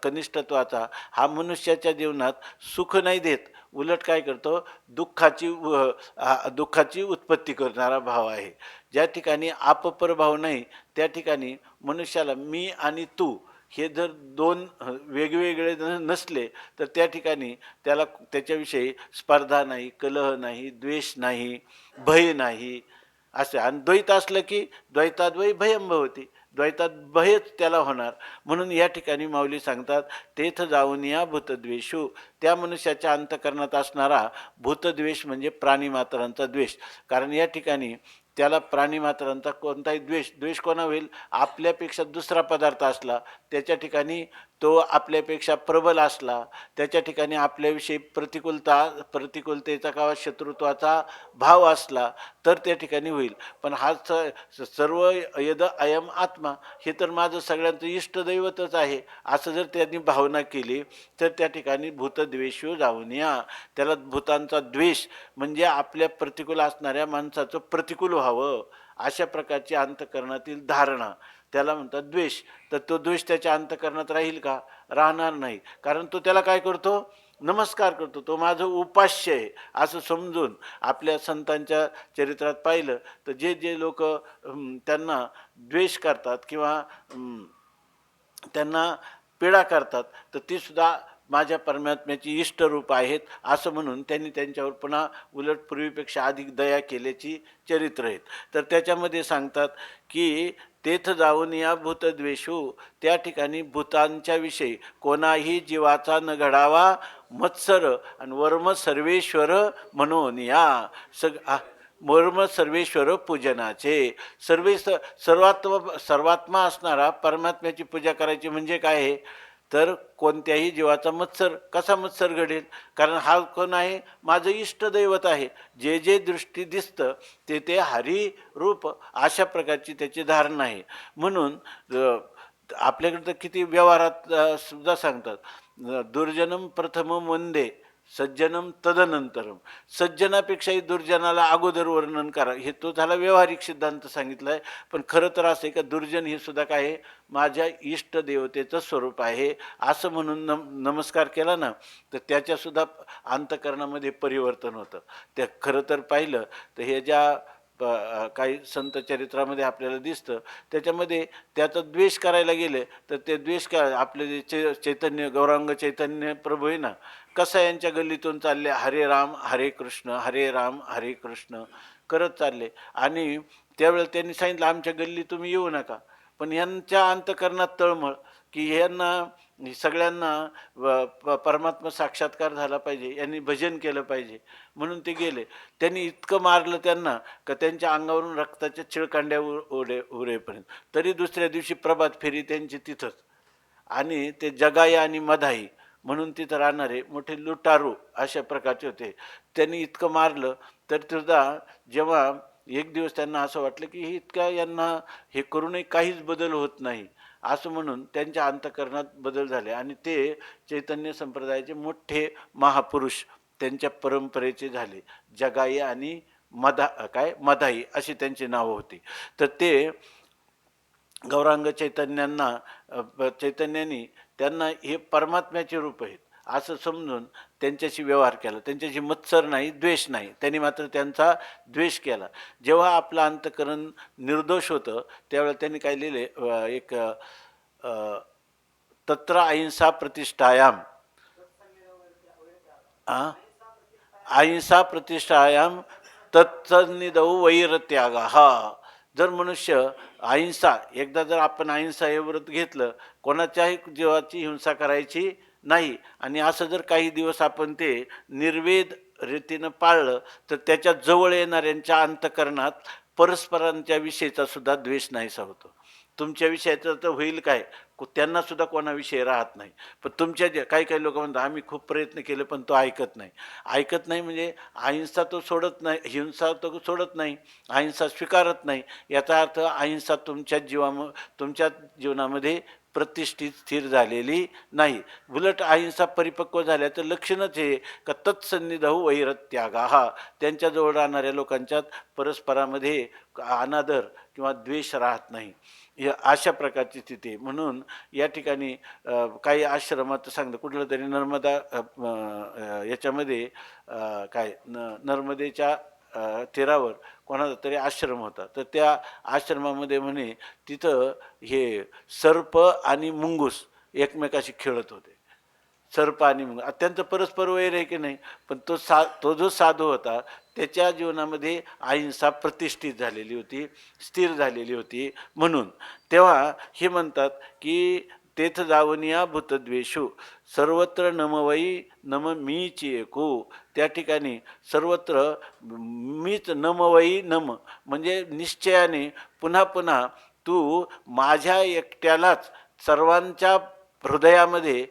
कनिष्ठत्वाचा, हा मनुष्याच्या जीवनात सुख नाही देत, उलट काय करतो? दुःखाची उत्पत्ती करणारा भाव आहे. ज्या ठिकाणी आपपर भाव नाही त्या ठिकाणी मनुष्याला मी आणि तू हे जर दोन वेगवेगळे नसले तर त्या ठिकाणी त्याला त्याच्याविषयी स्पर्धा नाही, कलह नाही, द्वेष नाही, भय नाही असे. आणि द्वैत असलं की द्वैताद्वय भयं भवती, द्वैतात भयच त्याला होणार. म्हणून या ठिकाणी माऊली सांगतात तेथ जाऊन या भूतद्वेषू, त्या मनुष्याच्या अंतकरणात असणारा भूतद्वेष म्हणजे प्राणीमात्रांचा द्वेष. कारण या ठिकाणी त्याला प्राणीमात्रांचा कोणताही द्वेष कोणा होईल? आपल्यापेक्षा दुसरा पदार्थ असला, त्याच्या ठिकाणी तो आपल्यापेक्षा प्रबल असला, त्याच्या ठिकाणी आपल्याविषयी प्रतिकूलतेचा किंवा शत्रुत्वाचा भाव असला तर त्या ठिकाणी होईल. पण हा सर्व यद अयम आत्मा, हे तर माझं सगळ्यांचं इष्टदैवतच आहे असं जर त्यांनी भावना केली तर त्या ठिकाणी भूतद्वेषू जाऊन या. त्याला भूतांचा द्वेष म्हणजे आपल्या प्रतिकूल असणाऱ्या माणसाचं प्रतिकूल व्हावं अशा प्रकारची अंतकरणातील धारणा, त्याला म्हणतात द्वेष. तर तो द्वेष त्याच्या अंतकरणात राहील का? राहणार नाही. कारण तो त्याला काय करतो? नमस्कार करतो. तो माझं उपास्य आहे असं समजून. आपल्या संतांच्या चरित्रात पाहिलं तर जे जे लोक त्यांना द्वेष करतात किंवा त्यांना पीडा करतात तर ती सुद्धा माझ्या परमात्म्याची इष्टरूप आहेत असं म्हणून त्यांनी त्यांच्यावर पुन्हा उलट पूर्वीपेक्षा अधिक दया केल्याची चरित्र आहेत. तर त्याच्यामध्ये सांगतात की तेथ जाऊन या भूतद्वेषू, त्या ठिकाणी भूतांच्या विषयी कोणाही जीवाचा न घडावा मत्सर आणि वर्म सर्वेश्वर म्हणून या वर्म सर्वेश्वर पूजनाचे. सर्वात्मा असणारा परमात्म्याची पूजा करायची म्हणजे काय आहे? तर कोणत्याही जीवाचा कसा मत्सर घडेल? कारण हा कोण आहे? माझं इष्टदैवत आहे. जे जे दृष्टी दिसतं ते ते हरी रूप, अशा प्रकारची त्याची धारणा आहे. म्हणून आपल्याकडे तर किती व्यवहारात सुद्धा सांगतात, दुर्जनम प्रथमम वंदे सज्जनम तदनंतरम. सज्जनापेक्षाही दुर्जनाला अगोदर वर्णन करा, हे तो झाला व्यवहारिक सिद्धांत सांगितला आहे. पण खरं तर असं आहे का दुर्जन हे सुद्धा काय आहे, माझ्या इष्ट देवतेचं स्वरूप आहे असं म्हणून नमस्कार केला ना, तर त्याच्यासुद्धा अंतकरणामध्ये परिवर्तन होतं. त्या खरं तर पाहिलं तर हे ज्या काही संत चरित्रामध्ये आपल्याला दिसतं, त्याच्यामध्ये त्याचा द्वेष करायला गेले तर ते द्वेष काय, आपले जे चैतन्य गौरांग चैतन्य प्रभू आहे ना, कसा यांच्या गल्लीतून चालले हरे राम हरे कृष्ण हरे राम हरे कृष्ण करत चालले. आणि त्यावेळेला त्यांनी सांगितलं आमच्या गल्ली तुम्ही येऊ नका. पण यांच्या अंतकरणात तळमळ की यांना सगळ्यांना परमात्मा साक्षात्कार झाला पाहिजे, यांनी भजन केलं पाहिजे, म्हणून ते गेले. त्यांनी इतकं मारलं त्यांना का त्यांच्या अंगावरून रक्ताच्या चिळकांड्या उरेपर्यंत. तरी दुसऱ्या दिवशी प्रभात फेरी त्यांची तिथंच. आणि ते जगाई आणि मधाई म्हणून तिथं राहणारे मोठे लुटारू अशा प्रकारचे होते. त्यांनी इतकं मारलं तर सुद्धा जेव्हा एक दिवस त्यांना असं वाटलं की इतक्या यांना हे करूनही काहीच बदल होत नाही, असं म्हणून त्यांच्या अंतःकरणात बदल झाले. आणि ते चैतन्य संप्रदायाचे मोठे महापुरुष त्यांच्या परंपरेचे झाले. जगाई आणि मधाई अशी त्यांची नावं होती. तर ते गौरांग चैतन्यानी त्यांना हे परमात्म्याचे रूप आहेत असं समजून त्यांच्याशी व्यवहार केला. त्यांच्याशी मत्सर नाही, द्वेष नाही. त्यांनी मात्र त्यांचा द्वेष केला. जेव्हा आपलं अंतकरण निर्दोष होतं त्यावेळेला त्यांनी काय लिहिले, एक तत्र अहिंसा प्रतिष्ठायाम, अहिंसा प्रतिष्ठायाम तत्सन्निधौ वैरत्याग. हा, जर मनुष्य अहिंसा, एकदा जर आपण अहिंसा हे व्रत घेतलं, कोणाच्याही जीवाची हिंसा करायची नाही, आणि असं जर काही दिवस आपण ते निर्वेद रीतीनं पाळलं तर त्याच्या जवळ येणाऱ्यांच्या अंतकरणात परस्परांच्या विषयीचा सुद्धा द्वेष नाहीसा होतो. तुमच्या विषयाचं तर होईल काय, त्यांना सुद्धा कोणाविषयी राहत नाही. पण तुमच्या जे काही काही लोक म्हणतात आम्ही खूप प्रयत्न केले पण तो ऐकत नाही. ऐकत नाही म्हणजे अहिंसा तो सोडत नाही, हिंसा तो सोडत नाही, अहिंसा स्वीकारत नाही. याचा अर्थ अहिंसा तुमच्या जीवनामध्ये प्रतिष्ठित स्थिर झालेली नाही. उलट अहिंसा परिपक्व झाल्याचं लक्षणच हे का तत्सन्निधौ वैरत्यागा. हा, त्यांच्याजवळ राहणाऱ्या लोकांच्यात परस्परामध्ये अनादर किंवा द्वेष राहत नाही, अशा प्रकारची स्थिती आहे. म्हणून या ठिकाणी काही आश्रमात सांगतं, कुठलं तरी नर्मदा याच्यामध्ये नर्मदेच्या तीरावर कोणाचा तरी आश्रम होता. तर त्या आश्रमामध्ये म्हणे तिथं हे सर्प आणि मुंगूस एकमेकाशी खेळत होते. सर्प आणि मुंगूस अत्यंत परस्पर वैर आहे की नाही. पण तो जो साधू होता त्याच्या जीवनामध्ये अहिंसा प्रतिष्ठित झालेली होती, स्थिर झालेली होती. म्हणून तेव्हा हे म्हणतात की तेथ जावनिया भूतद्वेषू सर्वत्र नमवई नम मीची एकू. त्या ठिकाणी सर्वत्र मीच नमवई नम म्हणजे निश्चयाने पुन्हा पुन्हा तू माझ्या एकट्यालाच सर्वांच्या हृदयामध्ये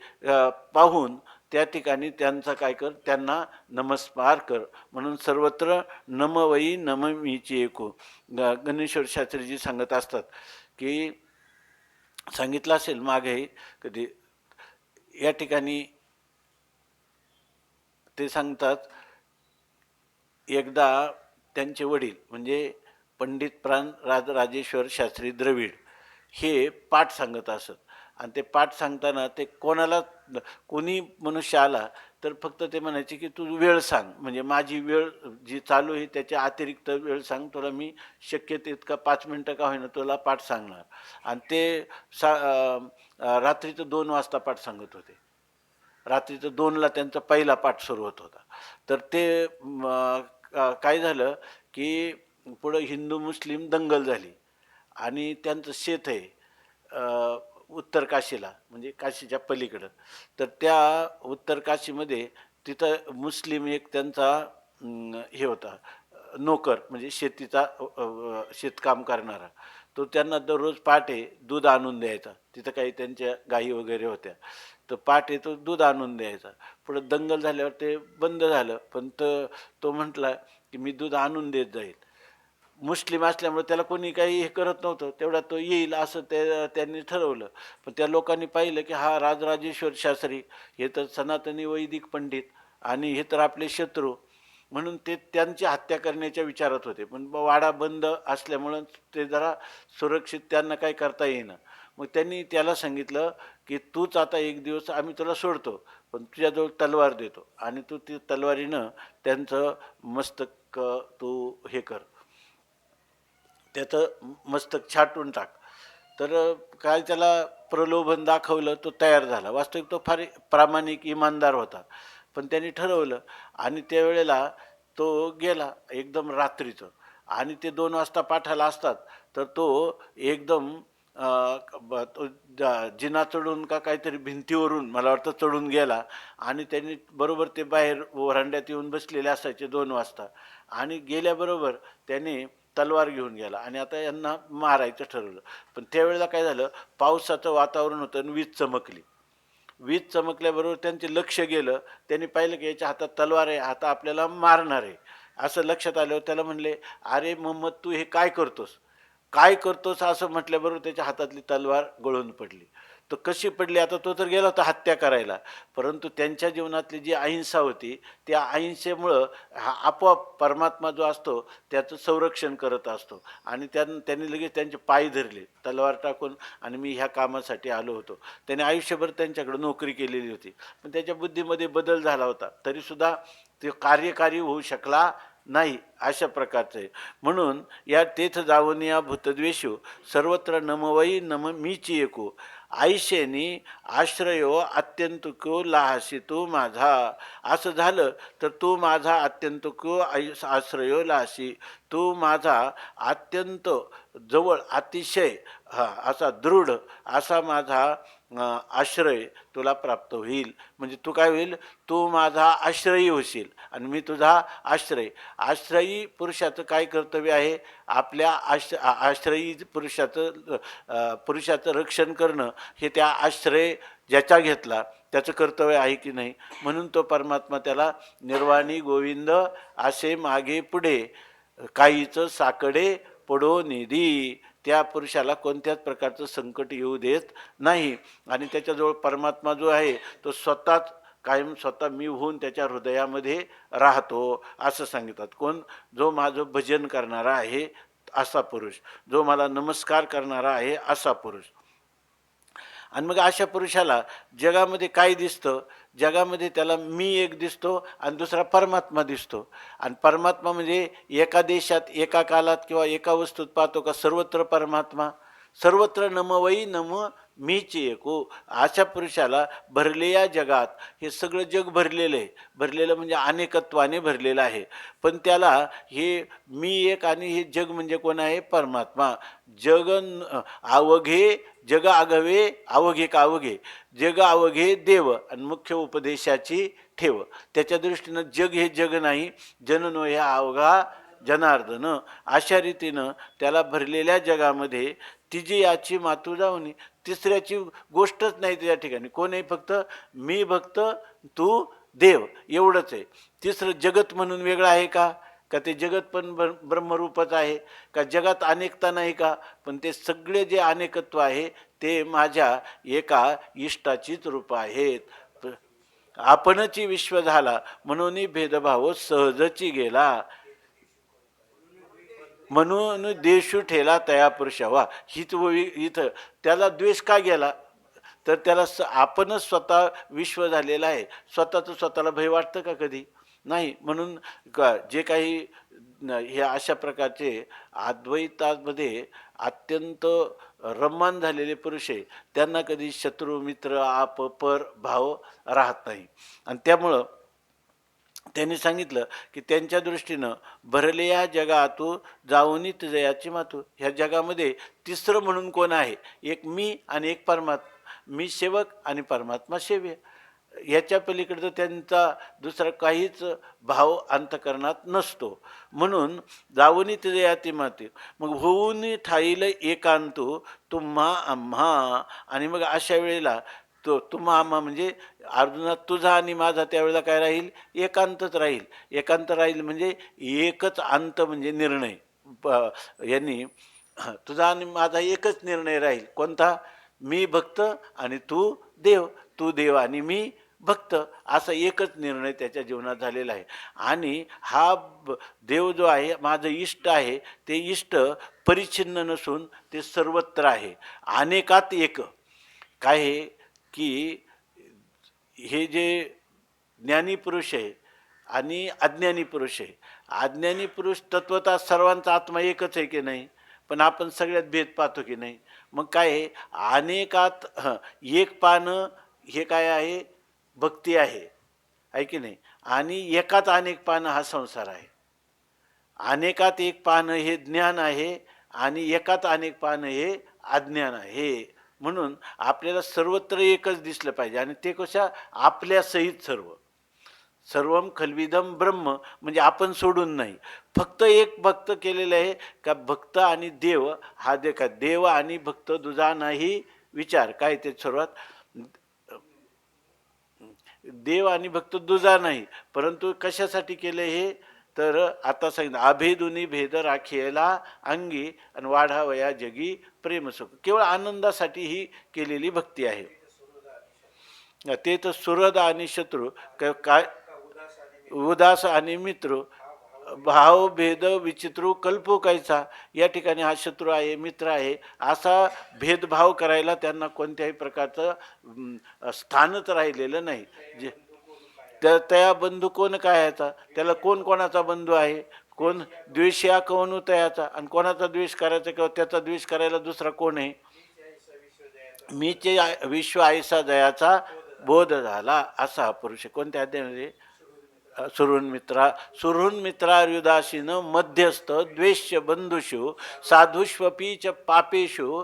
पाहून त्या ठिकाणी त्यांचा काय कर, त्यांना नमस्कार कर. म्हणून सर्वत्र नमवई नम मीची एकू. गणेश्वर शास्त्रीजी सांगत असतात की सांगितलं असेल मागे कधी, या ठिकाणी ते सांगतात एकदा त्यांचे वडील म्हणजे पंडित प्राण राजेश्वर शास्त्री द्रविड हे पाठ सांगत असत. आणि ते पाठ सांगताना ते कोणी मनुष्य आला तर फक्त ते म्हणायचे की तू वेळ सांग, म्हणजे माझी वेळ जी चालू आहे त्याच्या अतिरिक्त वेळ सांग, तुला मी शक्य तितका 5 मिनटं का होईना तुला पाठ सांगणार. आणि ते रात्रीचं 2 वाजता पाठ सांगत होते. रात्रीचं 2ला त्यांचा पहिला पाठ सुरू होत होता. तर ते काय झालं की पुढं हिंदू मुस्लिम दंगल झाली आणि त्यांचं शेत आहे उत्तर काशीला, म्हणजे काशीच्या पलीकडं. तर त्या उत्तर काशीमध्ये तिथं मुस्लिम एक त्यांचा हे होता नोकर, म्हणजे शेतकाम करणारा. तो त्यांना दररोज पहाटे दूध आणून द्यायचा. तिथं काही त्यांच्या गायी वगैरे होत्या. तर पहाटे तो दूध आणून द्यायचा. पुढं दंगल झाल्यावर ते बंद झालं. पण तो म्हटला की मी दूध आणून देत जाईल. मुस्लिम असल्यामुळे त्याला कोणी काही हे करत नव्हतं, तेवढा तो येईल असं त्यांनी ठरवलं. पण त्या लोकांनी पाहिलं की हा राजराजेश्वर शास्त्री हे तर सनातनी वैदिक पंडित आणि हे तर आपले शत्रू, म्हणून ते त्यांची हत्या करण्याच्या विचारात होते. पण वाडा बंद असल्यामुळं ते जरा सुरक्षित त्यांना काही करता येईना. मग त्यांनी त्याला सांगितलं की तूच आता एक दिवस आम्ही तुला सोडतो, पण तुझ्याजवळ तलवार देतो आणि तू ती तलवारीनं त्यांचं मस्तक तू हे कर, त्याचं मस्तक छाटून टाक. तर काय त्याला प्रलोभन दाखवलं, तो तयार झाला. वास्तविक तो फार प्रामाणिक इमानदार होता. पण त्यांनी ठरवलं आणि त्यावेळेला तो गेला एकदम रात्रीचं, आणि ते 2 वाजता पाठाला असतात. तर तो एकदम तो जिना चढून का काहीतरी भिंतीवरून मला वाटतं चढून गेला, आणि त्यांनी बरोबर ते बाहेर व्हरांड्यात येऊन बसलेले असायचे 2 वाजता, आणि गेल्याबरोबर त्याने तलवार घेऊन गेला आणि आता यांना मारायचं ठरवलं. पण त्यावेळेला काय झालं, पावसाचं वातावरण होतं आणि वीज चमकली. वीज चमकल्याबरोबर त्यांचे लक्ष गेलं. त्यांनी पाहिलं की याच्या हातात तलवार आहे, आता आपल्याला मारणार आहे. असं लक्षात आल्यावर त्याला म्हणले, अरे मोहम्मद तू हे काय करतोस, काय करतोस असं म्हटल्याबरोबर त्याच्या हातातली तलवार गळून पडली. तर कशी पडली, आता तो तर गेला होता हत्या करायला, परंतु त्यांच्या जीवनातली जी अहिंसा होती त्या अहिंसेमुळं हा आपोआप परमात्मा जो असतो त्याचं संरक्षण करत असतो. आणि त्यांनी लगेच त्यांचे पाय धरले तलवार टाकून, आणि मी ह्या कामासाठी आलो होतो. त्याने आयुष्यभर त्यांच्याकडे नोकरी केलेली होती, पण त्याच्या बुद्धीमध्ये बदल झाला होता, तरीसुद्धा ते कार्यकारी होऊ शकला नाही, अशा प्रकारचं आहे. म्हणून या तेथ जाऊन या भूतद्वेषू सर्वत्र नमवई नम मीची एकू, आईशेनी आश्रयो अत्यंतको लाहशी तू माझा. असं झालं तर तू माझा अत्यंतको आश्रयो लाहशी, तू माझा अत्यंत जवळ अतिशय असा दृढ असा माझा आश्रय तुला प्राप्त होईल. म्हणजे तू काय होईल, तू माझा आश्रयी होशील आणि मी तुझा आश्रय. आश्रयी पुरुषाचं काय कर्तव्य आहे, आपल्या आश्रयी पुरुषाचं रक्षण करणं हे त्या आश्रय ज्याचा घेतला त्याचं कर्तव्य आहे की नाही. म्हणून तो परमात्मा त्याला निर्वाणी गोविंद असे मागे पुढे काहीचं साकडे पडो निधी, त्या पुरुषाला कोणत्याच प्रकारचं संकट येऊ देत नाही. आणि त्याच्याजवळ परमात्मा जो आहे तो स्वतःच कायम स्वतः मी होऊन त्याच्या हृदयामध्ये राहतो असं सांगतात. कोण, जो माझं भजन करणारा आहे असा पुरुष, जो मला नमस्कार करणारा आहे असा पुरुष. आणि मग अशा पुरुषाला जगामध्ये काय दिसतं, जगामध्ये त्याला मी एक दिसतो आणि दुसरा परमात्मा दिसतो. आणि परमात्मा म्हणजे एका देशात एका कालात किंवा एका वस्तूत पाहतो का, सर्वत्र परमात्मा. सर्वत्र नमवई नम मीच एको. अशा पुरुषाला भरले या जगात, हे सगळं जग भरलेलं आहे, भरलेलं म्हणजे अनेकत्वाने भरलेलं आहे. पण त्याला हे मी एक आणि हे जग म्हणजे कोण आहे, परमात्मा. जग अवघे जग आगवे अवघे का अवघे, जग अवघे देव आणि मुख्य उपदेशाची ठेव. त्याच्या दृष्टीनं जग हे जग नाही, जननो हे अवघा जनार्दन. अशा रीतीनं त्याला भरलेल्या जगामध्ये तिची याची मातू जाऊनी, तिसऱ्याची गोष्टच नाही त्या ठिकाणी. कोण आहे, फक्त मी भक्त तू देव एवढंच आहे. तिसरं जगत म्हणून वेगळं आहे का, का ते जगत पण ब्रह्मरूपच आहे का, जगात अनेकता नाही का, पण ते सगळे जे अनेकत्व आहे ते माझ्या एका इष्टाचीच रूप आहेत. आपणची विश्व झाला म्हणून भेदभाव सहजची गेला, म्हणून देशू ठेला तया पुरुषावा. हीच इथं त्याला द्वेष का गेला, तर त्याला आपणच स्वतः विश्व झालेला आहे. स्वतःचं स्वतःला भय वाटतं का कधी, नाही. म्हणून जे काही हे अशा प्रकारचे अद्वैतामध्ये अत्यंत रम्मान झालेले पुरुष आहे, त्यांना कधी शत्रू मित्र आप पर भाव राहत नाही. आणि त्यामुळं त्यांनी सांगितलं की त्यांच्या दृष्टीनं भरले या जगातू जाऊनी जयाची मातू. ह्या जगामध्ये तिसरं म्हणून कोण आहे, एक मी आणि एक परमात्मा. मी सेवक आणि परमात्मा सेव्य. याच्या पलीकडचं त्यांचा दुसरा काहीच भाव अंतकरणात नसतो. म्हणून जाऊनी जयाती माती, मग होऊन ठाईल एकांतू तुम्हा आम्हा. आणि मग अशा वेळेला तो तुम्हा आम्हा म्हणजे अर्जुना तुझा आणि माझा त्यावेळेला काय राहील, एकांतच राहील. एकांत राहील म्हणजे एकच अंत म्हणजे निर्णय. यांनी तुझा आणि माझा एकच निर्णय राहील, कोणता? मी भक्त आणि तू देव, तू देव आणि मी भक्त, असा एकच निर्णय त्याच्या जीवनात झालेला आहे. आणि हा देव जो आहे माझं इष्ट आहे, ते इष्ट परिच्छिन्न नसून ते सर्वत्र आहे, अनेकात एक. काय आहे की हे जे ज्ञानी पुरुष आहे आणि अज्ञानी पुरुष आहे, अज्ञानी पुरुष तत्वतः सर्वांचा आत्मा एकच आहे की नाही, पण आपण सगळ्यात भेद पाहतो की नाही. मग काय आहे, अनेकात एक पानं हे काय आहे, भक्ती आहे की नाही, आणि एकात अनेक पानं हा संसार आहे. अनेकात एक पानं हे ज्ञान आहे आणि एकात अनेक पानं हे अज्ञान आहे. म्हणून आपल्याला सर्वत्र एकच दिसलं पाहिजे, आणि ते कशा आपल्या सहित सर्व. सर्वम खलविदम ब्रह्म म्हणजे आपण सोडून नाही, फक्त एक भक्त केलेलं आहे का भक्त आणि देव हा देखा, देव आणि भक्त दुजा नाही विचार. काय ते सर्वात, देव आणि भक्त दुजा नाही, परंतु कशासाठी केले हे, तर आता सांगितलं अभेदुनी भेद राखेला अंगी आणि वाढावया जगी प्रेमसुख. केवळ आनंदासाठी ही केलेली भक्ती आहे. ते तर सुहृद आणि शत्रू काय, उदास आणि मित्र, भाव भेद विचित्रू कल्पो कायचा. या ठिकाणी हा शत्रू आहे, मित्र आहे, असा भेदभाव करायला त्यांना कोणत्याही प्रकारचं स्थानच राहिलेलं नाही. जे त्या बंधू कोण काय याचा, त्याला कोण कोणाचा बंधू आहे, कोण द्वेष या कोण तयाचा, आणि कोणाचा द्वेष करायचा किंवा त्याचा द्वेष करायला दुसरा कोण आहे. मीचे विश्व आयसा दयाचा बोध झाला असा हा पुरुष. कोणत्या अध्यायामध्ये, सुहृन मित्रार्युदासीन मध्यस्थ द्वेष्य बंधुषु साधुष्वपी च पापेषु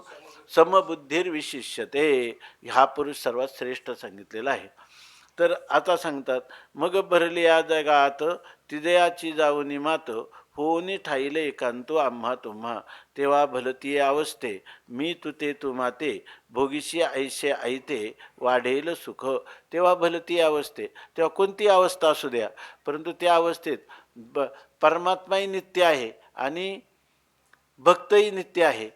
समबुद्धीर्विशिष्यते. हा पुरुष सर्वात श्रेष्ठ सांगितलेला आहे. तर आता सांगतात, मग भरली या जगात तिदयाची जाऊनी मात होऊनी ठाईले एकांतो आम्हा तुम्हा. तेव्हा भलती अवस्थे मी तुते तुमाते भोगीशी ऐसे ऐते वाढेल सुख. तेव्हा भलती अवस्थे, तेव्हा कोणती अवस्था असू द्या, परंतु त्या अवस्थेत परमात्माही नित्य आहे आणि भक्तही नित्य आहे.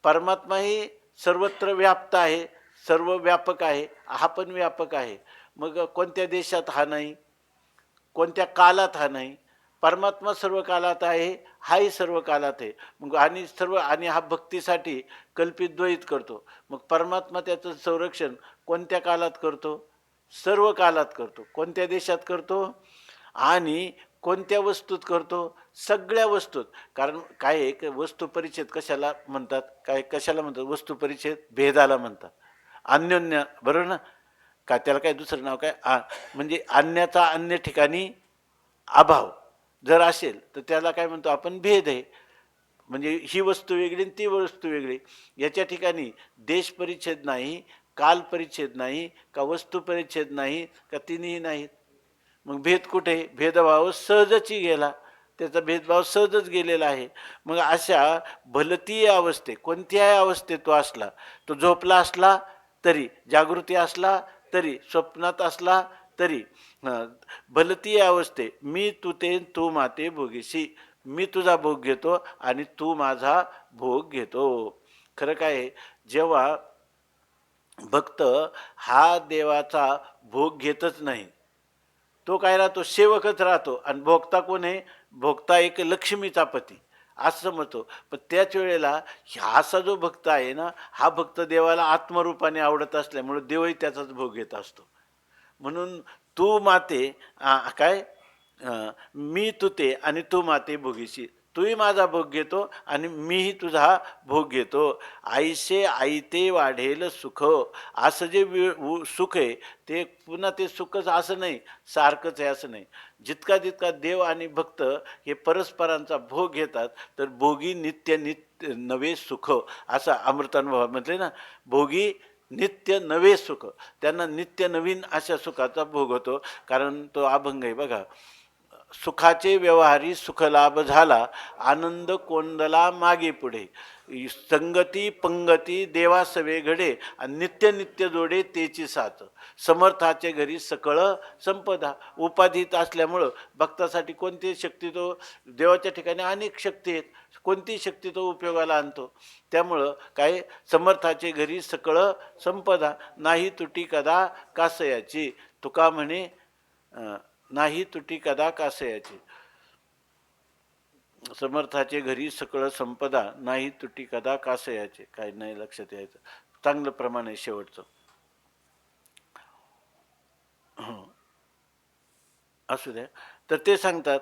परमात्माही सर्वत्र व्याप्त आहे, सर्व व्यापक आहे, हा पण व्यापक आहे. मग कोणत्या देशात हा नाही, कोणत्या कालात हा नाही. परमात्मा सर्व कालात आहे, हाही सर्व कालात आहे. मग आणि हा भक्तीसाठी कल्पित द्वैत करतो. मग परमात्मा त्याचं संरक्षण कोणत्या कालात करतो, सर्व कालात करतो. कोणत्या देशात करतो आणि कोणत्या वस्तूत करतो, सगळ्या वस्तूत. कारण काय एक वस्तू परिच्छेद कशाला म्हणतात, काय कशाला म्हणतात, वस्तू परिच्छेद भेदाला म्हणतात, अन्योन्य, बरोबर ना. का त्याला काय दुसरं नाव काय, म्हणजे अन्याचा अन्य ठिकाणी अभाव जर असेल तर त्याला काय म्हणतो आपण, भेद आहे. म्हणजे ही वस्तू वेगळी आणि ती वस्तू वेगळी. याच्या ठिकाणी देश परिच्छेद नाही, काल परिच्छेद नाही, का वस्तू परिच्छेद नाही, का तिन्ही नाहीत. मग भेद कुठे, भेदभाव सहजची गेला, त्याचा भेदभाव सहजच गेलेला आहे. मग अशा भलती अवस्थे, कोणत्याही अवस्थेत तो असला, तो झोपला असला तरी, जागृती असला तरी, स्वप्नात असला तरी, भलती अवस्थे मी तू ते तू माते भोगीशी. मी तुझा भोग घेतो आणि तू माझा भोग घेतो. खरं काय, जेव्हा भक्त हा देवाचा भोग घेतच नाही, तो काय राहतो, सेवकच राहतो. आणि भोगता कोण आहे, भोगता एक लक्ष्मीचा पती असं समजतो. पण त्याच वेळेला असा जो भक्त आहे ना, हा भक्त देवाला आत्मरूपाने आवडत असल्यामुळे देवही त्याचाच भोग घेत असतो. म्हणून तू माते काय, मी तुते आणि तू माते भोगीशी. तूही माझा भोग घेतो आणि मीही तुझा भोग घेतो. आईसे आईते वाढेल सुख. असं जे सुख आहे ते पुन्हा ते सुखच असं नाही, सारखंच आहे असं नाही. जितका जितका देव आणि भक्त हे परस्परांचा भोग घेतात, तर भोगी नित्य नित्य नवे सुख, असा अमृतानुभव म्हटले ना, भोगी नित्य नवे सुख. त्यांना नित्य नवीन अशा सुखाचा भोग होतो. कारण तो अभंग आहे बघा, सुखाचे व्यवहारी सुखलाभ झाला, आनंद कोंदला मागे पुढे. संगती पंगती देवा सवे घडे, आणि नित्य नित्य जोडे तेची साथ. समर्थाचे घरी सकळ संपदा. उपाधीत असल्यामुळं भक्तासाठी कोणती शक्ती तो, देवाच्या ठिकाणी अनेक शक्ती आहेत, कोणती शक्ती तो उपयोगाला आणतो. त्यामुळं काय, समर्थाचे घरी सकळ संपदा, नाही तुटी कदा कासयाची. तुका म्हणे नाही तुटी कदा कासयाची. समर्थाचे घरी सकळ संपदा, नाही तुटी कदा कासयाचे. काय नाही लक्षात यायचं, चांगलं प्रमाण आहे शेवटचं. असू द्या. तर ते सांगतात,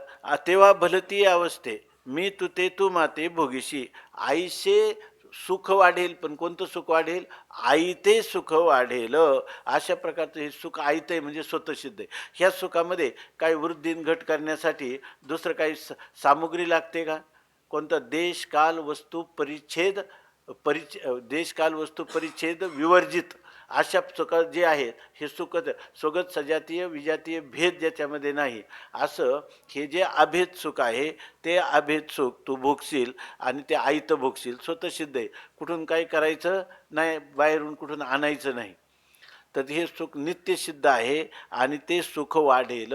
तेव्हा भलती अवस्थे मी तू ते तू माते भोगीशी. आईशे सुख वाढेल, पण कोणतं सुख वाढेल? आई ते सुख वाढेल. अशा प्रकारचं हे सुख आईत आहे, म्हणजे स्वतःसिद्ध आहे. ह्या सुखामध्ये काही वृद्धी घट करण्यासाठी दुसरं काही सामुग्री लागते का? कोणतं? देश काल वस्तू परिच्छेद देश काल वस्तू परिच्छेद विवर्जित अशा सुख जे आहेत, हे सुख स्वगत सजातीय विजातीय भेद ज्याच्यामध्ये नाही, असं हे जे अभेद सुख आहे, ते अभेद सुख तू भोगशील, आणि ते आयतं भोगशील. स्वतः सिद्ध आहे, कुठून काही करायचं नाही, बाहेरून कुठून आणायचं नाही. तर हे सुख नित्य सिद्ध आहे, आणि ते सुख वाढेल,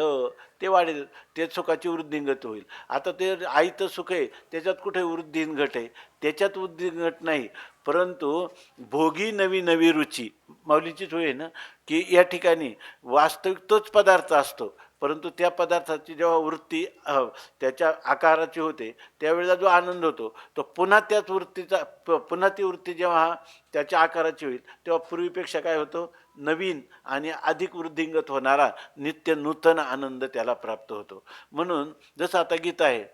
ते वाढेल, ते सुखाची वृद्धिंगत होईल. आता ते आयतं सुख आहे, त्याच्यात कुठे वृद्धिंगत आहे? त्याच्यात वृद्धिंगत नाही, परंतु भोगी नवी नवी रुची. माऊलीचीच होय ना, की या ठिकाणी वास्तविक तोच पदार्थ असतो, परंतु त्या पदार्थाची जेव्हा वृत्ती त्याच्या आकाराची होते, त्यावेळेला जो आनंद होतो, तो पुन्हा त्याच वृत्तीचा पुन्हा ती वृत्ती जेव्हा त्याच्या आकाराची होईल, तेव्हा पूर्वीपेक्षा काय होतो? नवीन आणि अधिक वृद्धिंगत होणारा नित्य नूतन आनंद त्याला प्राप्त होतो. म्हणून जसं आता गीता आहे,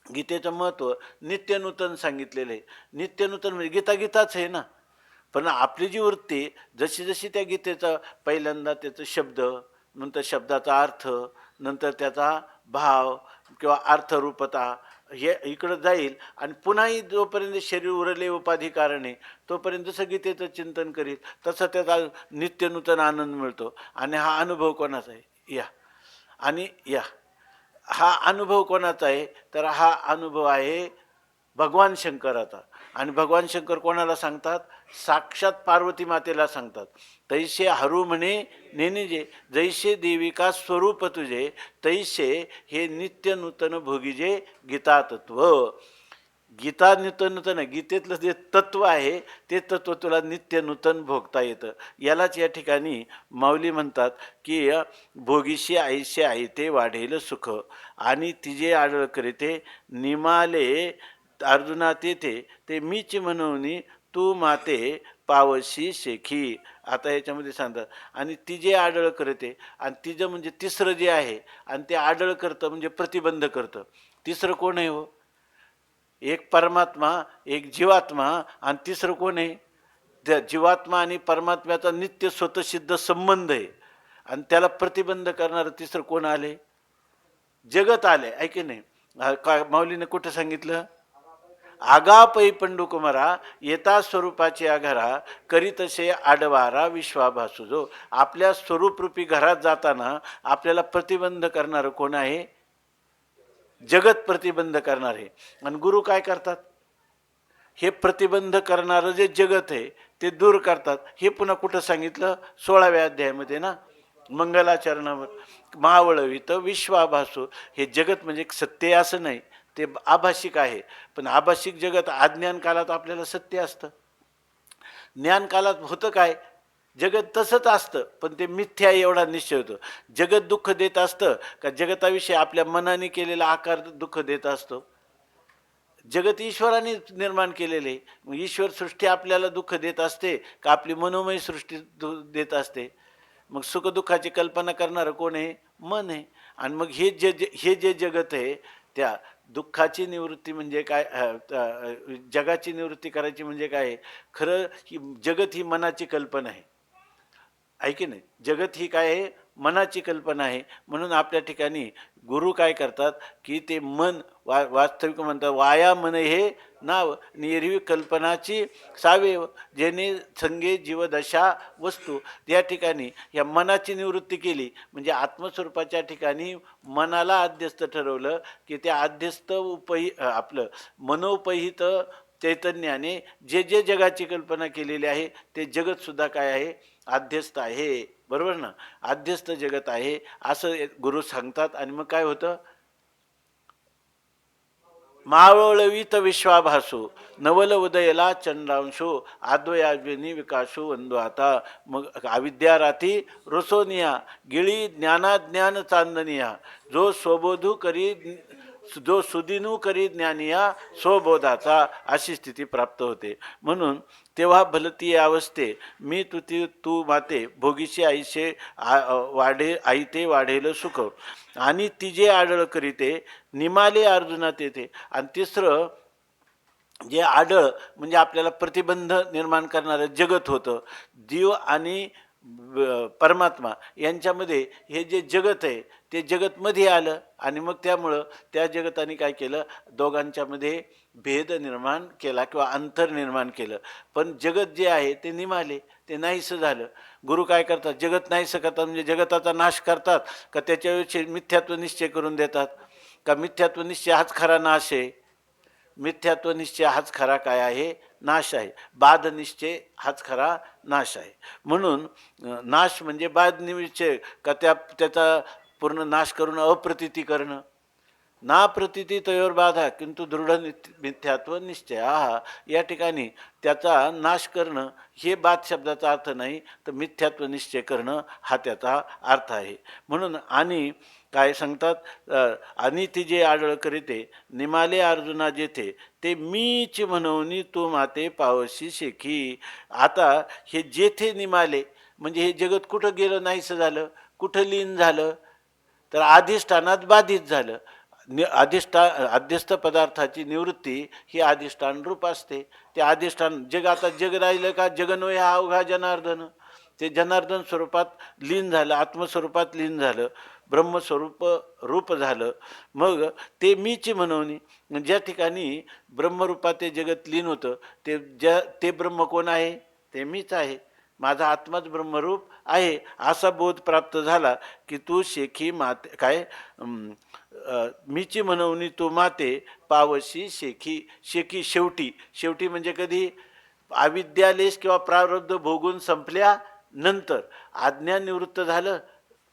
गीतेचं महत्त्व नित्य नूतन सांगितलेलं आहे. नित्य नूतन म्हणजे गीता गीताच आहे ना, पण आपली जी वृत्ती जशी जशी त्या गीतेचा पहिल्यांदा त्याचं शब्द, नंतर शब्दाचा अर्थ, नंतर त्याचा भाव किंवा अर्थरूपता हे इकडं जाईल, आणि पुन्हाही जोपर्यंत शरीर उरले उपाधी कारणे, तोपर्यंत जसं गीतेचं चिंतन करील तसं त्याचा नित्य नूतन आनंद मिळतो. आणि हा अनुभव कोणाचा आहे? या हा अनुभव कोणाचा आहे? तर हा अनुभव आहे भगवान शंकराचा. आणि भगवान शंकर कोणाला सांगतात? साक्षात पार्वती मातेला सांगतात. तैसे हरू म्हणे नेनिजे, जैसे देविका स्वरूप तुझे, तैसे हे नित्य नूतन भोगीजे गीता तत्व. गीता नूतन नूतन, गीतेतलं जे तत्व आहे, ते तत्व तुला नित्य नूतन भोगता येतं. यालाच या ठिकाणी माऊली म्हणतात की भोगीशी आईशी आई ते वाढेल सुख, आणि तिजे आढळ करीते निमाले अर्जुना तेथे, ते मीच म्हणून तू माते पावशी शेखी. आता याच्यामध्ये सांगतात, आणि तिजे आढळ करते, आणि तिचं म्हणजे तिसरं जे आहे, आणि ते आढळ करतं म्हणजे प्रतिबंध करतं. तिसरं कोण आहे हो? एक परमात्मा, एक जीवात्मा, आणि तिसरं कोण आहे? त्या जीवात्मा आणि परमात्म्याचा नित्य स्वतःसिद्ध संबंध आहे, आणि त्याला प्रतिबंध करणारं तिसरं कोण आले? जगत आले. ऐके नाही का माऊलीने कुठं सांगितलं? आगापै पंडुकुमारा येता स्वरूपाची आघारा, करीतसे आडवारा विश्वाभासू. जो आपल्या स्वरूपरूपी घरात जाताना आपल्याला प्रतिबंध करणारं कोण आहे? जगत प्रतिबंध करणार आहे. आणि गुरु काय करतात? हे प्रतिबंध करणारं जे जगत आहे ते दूर करतात. हे पुन्हा कुठं सांगितलं? 16व्या अध्यायामध्ये ना, मंगलाचरणावर. महावळवित विश्वाभासू. हे जगत म्हणजे सत्य असं नाही, ते आभाषिक आहे. पण आभाषिक जगत अज्ञान कालात आपल्याला सत्य असतं, ज्ञान कालात होतं काय? जगत तसंच असतं, पण ते मिथ्या एवढा निश्चय होतो. जगत दुःख देत असतं का जगताविषयी आपल्या मनाने केलेला आकार दुःख देत असतो? जगत ईश्वराने निर्माण केलेले. मग ईश्वर सृष्टी आपल्याला दुःख देत असते का आपली मनोमय सृष्टी देत असते? मग सुखदुःखाची कल्पना करणारं कोण आहे? मन आहे. आणि मग हे जे जगत आहे, त्या दुःखाची निवृत्ती म्हणजे काय, जगाची निवृत्ती करायची म्हणजे काय? खरं ही जगत ही मनाची कल्पना आहे, आहे की नाही? जगत ही काय आहे? मनाची कल्पना आहे. म्हणून आपल्या ठिकाणी गुरु काय करतात की ते मन वास्तविक म्हणतात वाया मन हे नाव निर्वी कल्पनाची सावेव जेणे संगे जीवदशा वस्तू. या ठिकाणी या मनाची निवृत्ती केली म्हणजे आत्मस्वरूपाच्या ठिकाणी मनाला अध्यस्त ठरवलं की त्या अध्यस्त आपलं मनोपहित चैतन्याने जे जे जगाची कल्पना केलेली आहे ते जगतसुद्धा काय आहे अध्यस्त आहे. बरोबर ना. अध्यस्त जगत आहे असं गुरु सांगतात. आणि मग काय होतं मावळवीत विश्वाभासो नवल उदयला चंद्रांशो आद्वयाग्नी विकासो वंदो. आता मग अविद्या राती रोसोनिया गिळी ज्ञानाज्ञान चांदनिया जो स्वबोधू करी जो सुदिनू करी ज्ञानिया स्वबोधाचा अशी स्थिती प्राप्त होते. म्हणून तेव्हा भलती अवस्थे मी तुती तू माते भोगीशी आईशे वाढे आई ते वाढेल सुख आणि तिजे आढळ करीते निमाले अर्जुना तेथे. आणि तिसरं जे आढळ म्हणजे आपल्याला प्रतिबंध निर्माण करणारं जगत होतं. जीव आणि परमात्मा यांच्यामध्ये हे जे जगत आहे ते जगतमध्ये आलं आणि मग त्यामुळं त्या जगताने काय केलं दोघांच्यामध्ये भेद निर्माण केला किंवा अंतर निर्माण केलं. पण जगत जे आहे ते निमाले ते नाहीसं झालं. गुरु काय करतात जगत नाहीसं करतात म्हणजे जगताचा नाश करतात का त्याच्याविषयी मिथ्यात्व निश्चय करून देतात का मिथ्यात्व निश्चय हाच खरा नाश आहे. मिथ्यात्व निश्चय हाच खरा काय आहे नाश आहे. बाध निश्चय हाच खरा नाश आहे. म्हणून नाश म्हणजे बाध निश्चय का त्याचा पूर्ण नाश करून अप्रतीती करणं. ना प्रतीती तयोर बाधा किंतु दृढ मिथ्यात्व निश्चय. या ठिकाणी त्याचा नाश करणं हे बाध शब्दाचा अर्थ नाही तर मिथ्यात्व निश्चय करणं हा त्याचा अर्थ आहे. म्हणून आणि काय सांगतात आणि ती जे आढळ करीते निमाले अर्जुना जेथे ते मीच म्हणून तू माते पावशी शेखी. आता हे जेथे निमाले म्हणजे हे जगत कुठं गेलं नाहीसं झालं कुठं लीन झालं तर अधिष्ठानात बाधित झालं. अध्यस्थ पदार्थाची निवृत्ती ही अधिष्ठान रूप असते. ते अधिष्ठान जग आता जग राहिलं का जगन्वय हा अवघा जनार्दन ते जनार्दन स्वरूपात लीन झालं आत्मस्वरूपात लीन झालं ब्रह्मस्वरूप रूप झालं. मग ते मीची म्हणून ज्या ठिकाणी ब्रह्मरूपात ते जगत लीन होतं ते ब्रह्म कोण आहे ते मीच आहे. माझा आत्माच ब्रह्मरूप आहे असा बोध प्राप्त झाला की तू शेखी माते काय मीची म्हणून तू माते पावशी शेखी. शेखी शेवटी म्हणजे कधी अविद्यालेश किंवा प्रारब्ध भोगून संपल्यानंतर आज्ञान निवृत्त झालं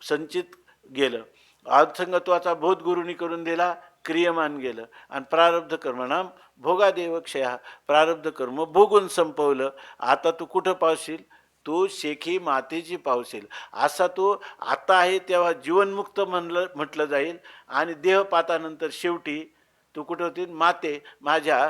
संचित गेलं आत्संगत्वाचा बोध गुरुनी करून दिला क्रियमान गेलं आणि प्रारब्ध कर्मणाम भोगादेव क्षया. प्रारब्ध कर्म भोगून संपवलं. आता तू कुठं पावशील तू शेखी मातेची पावशील. असा तू आता आहे तेव्हा जीवनमुक्त म्हटलं जाईल आणि देहपातानंतर शेवटी तू कुठं होतील माते माझ्या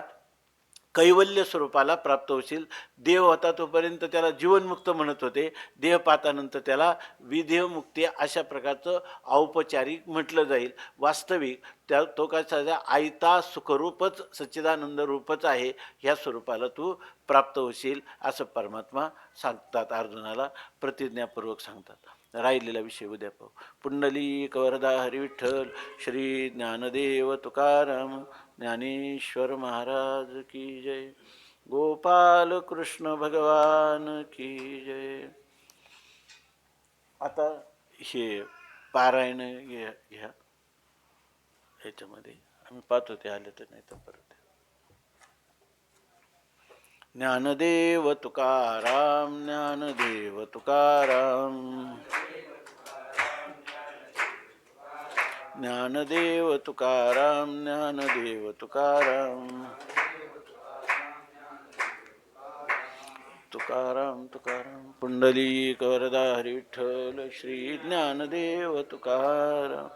कैवल्य स्वरूपाला प्राप्त होशील. देह होता तोपर्यंत त्याला जीवनमुक्त म्हणत होते देहपातानंतर त्याला विदेहमुक्ती अशा प्रकारचं औपचारिक म्हटलं जाईल. वास्तविक तो कसा आयता सुखरूपच सच्चिदानंद रूपच आहे ह्या स्वरूपाला तू प्राप्त होशील असं परमात्मा सांगतात अर्जुनाला प्रतिज्ञापूर्वक सांगतात. राहिलेला विषय उद्या पाहू. पुंडलिक वरदा हरी विठ्ठल श्री ज्ञानदेव तुकाराम ज्ञानेश्वर महाराज की जय. गोपाल कृष्ण भगवान की जय. आता हे पारायण घ्या ह्याच्यामध्ये आम्ही पाहतो ते आले तर नाही तर परत. ज्ञानदेव तुकाराम ज्ञानदेव तुकाराम ज्ञानदेव तुकाराम ज्ञानदेव तुकाराम तुकाराम तुकाराम. पुंडलिक वरदा हरी विठ्ठल श्री ज्ञानदेव तुकाराम.